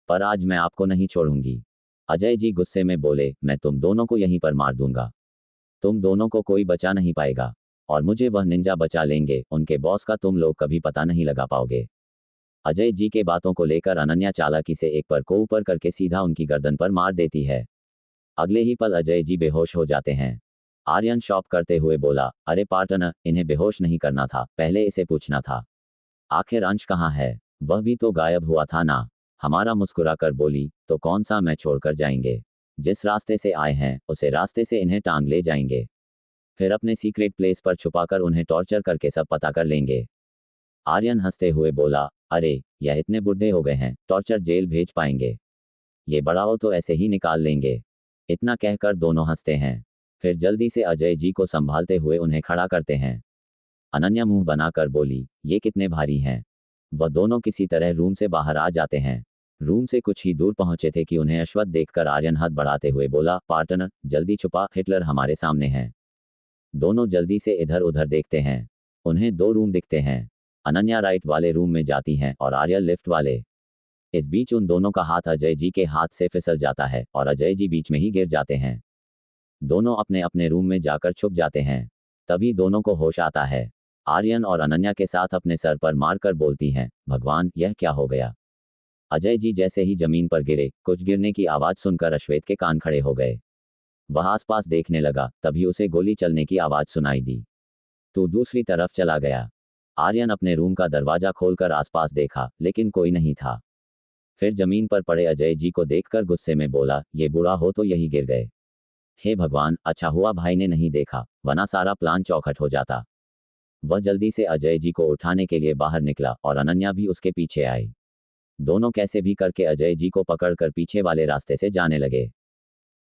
पर आज मैं आपको नहीं छोड़ूंगी। अजय जी गुस्से में बोले, मैं तुम दोनों को यहीं पर मार दूंगा। तुम दोनों को कोई बचा नहीं पाएगा, और मुझे वह निंजा बचा लेंगे। उनके बॉस का तुम लोग कभी पता नहीं लगा पाओगे। अजय जी के बातों को लेकर अनन्या चालाकी से एक पर को ऊपर करके सीधा उनकी गर्दन पर मार देती है। अगले ही पल अजय जी बेहोश हो जाते हैं। आर्यन शॉक करते हुए बोला, अरे पार्टनर, इन्हें बेहोश नहीं करना था, पहले इसे पूछना था। आखिर अंश कहाँ है? वह भी तो गायब हुआ था ना। हमारा मुस्कुरा कर बोली, तो कौन सा मैं छोड़कर जाएंगे? जिस रास्ते से आए हैं उसे रास्ते से इन्हें टांग ले जाएंगे, फिर अपने सीक्रेट प्लेस पर छुपाकर उन्हें टॉर्चर करके सब पता कर लेंगे। आर्यन हंसते हुए बोला, अरे यह इतने बुढ़े हो गए हैं, टॉर्चर जेल भेज पाएंगे? ये बड़ा हो तो ऐसे ही निकाल लेंगे। इतना कहकर दोनों हंसते हैं, फिर जल्दी से अजय जी को संभालते हुए उन्हें खड़ा करते हैं। अनन्या मुंह बनाकर बोली, ये कितने भारी हैं। वह दोनों किसी तरह रूम से बाहर आ जाते हैं। रूम से कुछ ही दूर पहुंचे थे कि उन्हें अश्वथ देखकर आर्यन हाथ बढ़ाते हुए बोला, पार्टनर जल्दी छुपा, हिटलर हमारे सामने है। दोनों जल्दी से इधर उधर देखते हैं। उन्हें दो रूम दिखते हैं। अनन्या राइट वाले रूम में जाती हैं और आर्यन लेफ्ट वाले। इस बीच उन दोनों का हाथ अजय जी के हाथ से फिसल जाता है और अजय जी बीच में ही गिर जाते हैं। दोनों अपने अपने रूम में जाकर छुप जाते हैं। तभी दोनों को होश आता है। आर्यन और अनन्या के साथ अपने सर पर मारकर बोलती हैं, भगवान यह क्या हो गया। अजय जी जैसे ही जमीन पर गिरे, कुछ गिरने की आवाज सुनकर अश्वेत के कान खड़े हो गए। वह आसपास देखने लगा, तभी उसे गोली चलने की आवाज सुनाई दी। तो दूसरी तरफ चला गया। आर्यन अपने रूम का दरवाजा खोलकर आसपास देखा, लेकिन कोई नहीं था। फिर जमीन पर पड़े अजय जी को देखकर गुस्से में बोला, ये बुरा हो तो यही गिर गए। हे भगवान, अच्छा हुआ भाई ने नहीं देखा, वरना सारा प्लान चौखट हो जाता। वह जल्दी से अजय जी को उठाने के लिए बाहर निकला और अनन्या भी उसके पीछे आई। दोनों कैसे भी करके अजय जी को पकड़कर पीछे वाले रास्ते से जाने लगे।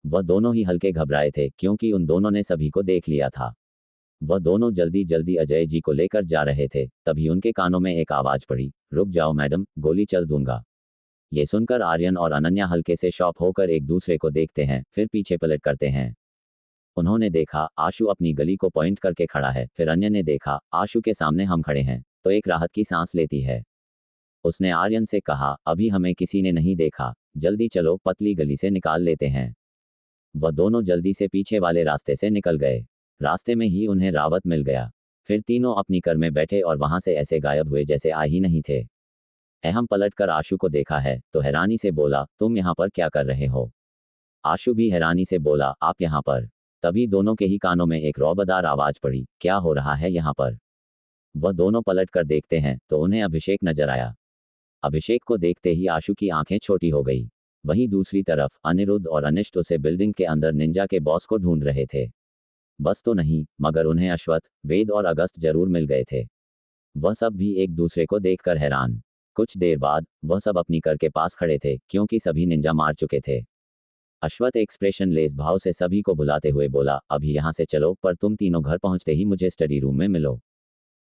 वह दोनों ही हल्के घबराए थे, क्योंकि उन दोनों ने सभी को देख लिया था। वह दोनों जल्दी जल्दी अजय जी को लेकर जा रहे थे, तभी उनके कानों में एक आवाज पड़ी, रुक जाओ मैडम, गोली चल दूंगा। ये सुनकर आर्यन और अनन्या हल्के से शॉक होकर एक दूसरे को देखते हैं, फिर पीछे पलट करते हैं। उन्होंने देखा आशु अपनी गली को पॉइंट करके खड़ा है, फिर अन्य ने देखा आशु के सामने हम खड़े हैं, तो एक राहत की सांस लेती है। उसने आर्यन से कहा, अभी हमें किसी ने नहीं देखा, जल्दी चलो, पतली गली से निकाल लेते हैं। वह दोनों जल्दी से पीछे वाले रास्ते से निकल गए। रास्ते में ही उन्हें रावत मिल गया। फिर तीनों अपनी कार में बैठे और वहां से ऐसे गायब हुए जैसे आ ही नहीं थे। अहम पलट कर आशु को देखा है तो हैरानी से बोला, तुम यहाँ पर क्या कर रहे हो? आशु भी हैरानी से बोला, आप यहाँ पर? तभी दोनों के ही कानों में एक रौबदार आवाज पड़ी, क्या हो रहा है यहाँ पर? वह दोनों पलट कर देखते हैं तो उन्हें अभिषेक नजर आया। अभिषेक को देखते ही आशु की आंखें छोटी हो गई। वहीं दूसरी तरफ अनिरुद्ध और अनिष्ट उसे बिल्डिंग के अंदर निंजा के बॉस को ढूंढ रहे थे। बस तो नहीं, मगर उन्हें अश्वत्थ, वेद और अगस्त जरूर मिल गए थे। वह सब भी एक दूसरे को देखकर हैरान। कुछ देर बाद वह सब अपनी कार के पास खड़े थे क्योंकि सभी निंजा मार चुके थे। अश्वत्थ एक्सप्रेशन लेस भाव से सभी को बुलाते हुए बोला, अभी यहाँ से चलो, पर तुम तीनों घर पहुंचते ही मुझे स्टडी रूम में मिलो।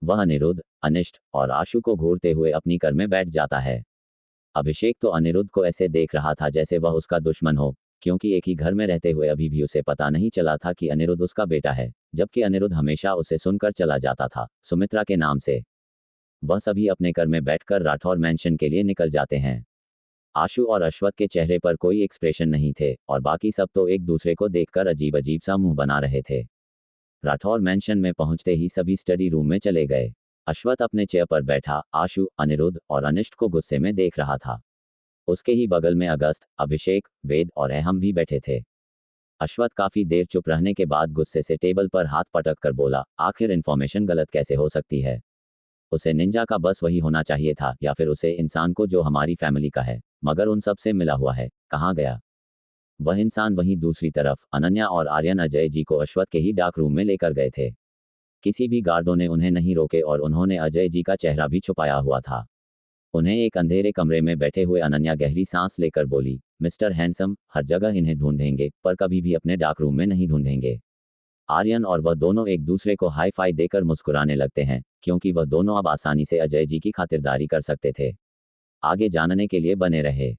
वह अनिरुद्ध, अनिष्ट और आशु को घूरते हुए अपनी कार में बैठ जाता है। अभिषेक तो अनिरुद्ध को ऐसे देख रहा था जैसे वह उसका दुश्मन हो, क्योंकि एक ही घर में रहते हुए अभी भी उसे पता नहीं चला था कि अनिरुद्ध उसका बेटा है, जबकि अनिरुद्ध हमेशा उसे सुनकर चला जाता था, सुमित्रा के नाम से। वह सभी अपने घर में बैठकर राठौर मैंशन के लिए निकल जाते हैं। आशु और अश्वत्थ के चेहरे पर कोई एक्सप्रेशन नहीं थे और बाकी सब तो एक दूसरे को देखकर अजीब अजीब सा मुंह बना रहे थे। राठौर मैंशन में पहुंचते ही सभी स्टडी रूम में चले गए। अश्वत्थ अपने चेयर पर बैठा आशु, अनिरुद्ध और अनिष्ट को गुस्से में देख रहा था। उसके ही बगल में अगस्त, अभिषेक, वेद और अहम भी बैठे थे। अश्वत्थ काफी देर चुप रहने के बाद गुस्से से टेबल पर हाथ पटक कर बोला, आखिर इन्फॉर्मेशन गलत कैसे हो सकती है? उसे निंजा का बस वही होना चाहिए था, या फिर उसे इंसान को जो हमारी फैमिली का है मगर उन सब से मिला हुआ है, कहाँ गया वह इंसान? वहीं दूसरी तरफ अनन्या और आर्यन अजय जी को अश्वत्थ के ही डार्क रूम में लेकर गए थे। किसी भी गार्डों ने उन्हें नहीं रोके और उन्होंने अजय जी का चेहरा भी छुपाया हुआ था। उन्हें एक अंधेरे कमरे में बैठे हुए अनन्या गहरी सांस लेकर बोली, मिस्टर हैंडसम, हर जगह इन्हें ढूंढेंगे पर कभी भी अपने डार्क रूम में नहीं ढूंढेंगे। आर्यन और वह दोनों एक दूसरे को हाई फाई देकर मुस्कुराने लगते हैं क्योंकि वह दोनों अब आसानी से अजय जी की खातिरदारी कर सकते थे। आगे जानने के लिए बने रहे।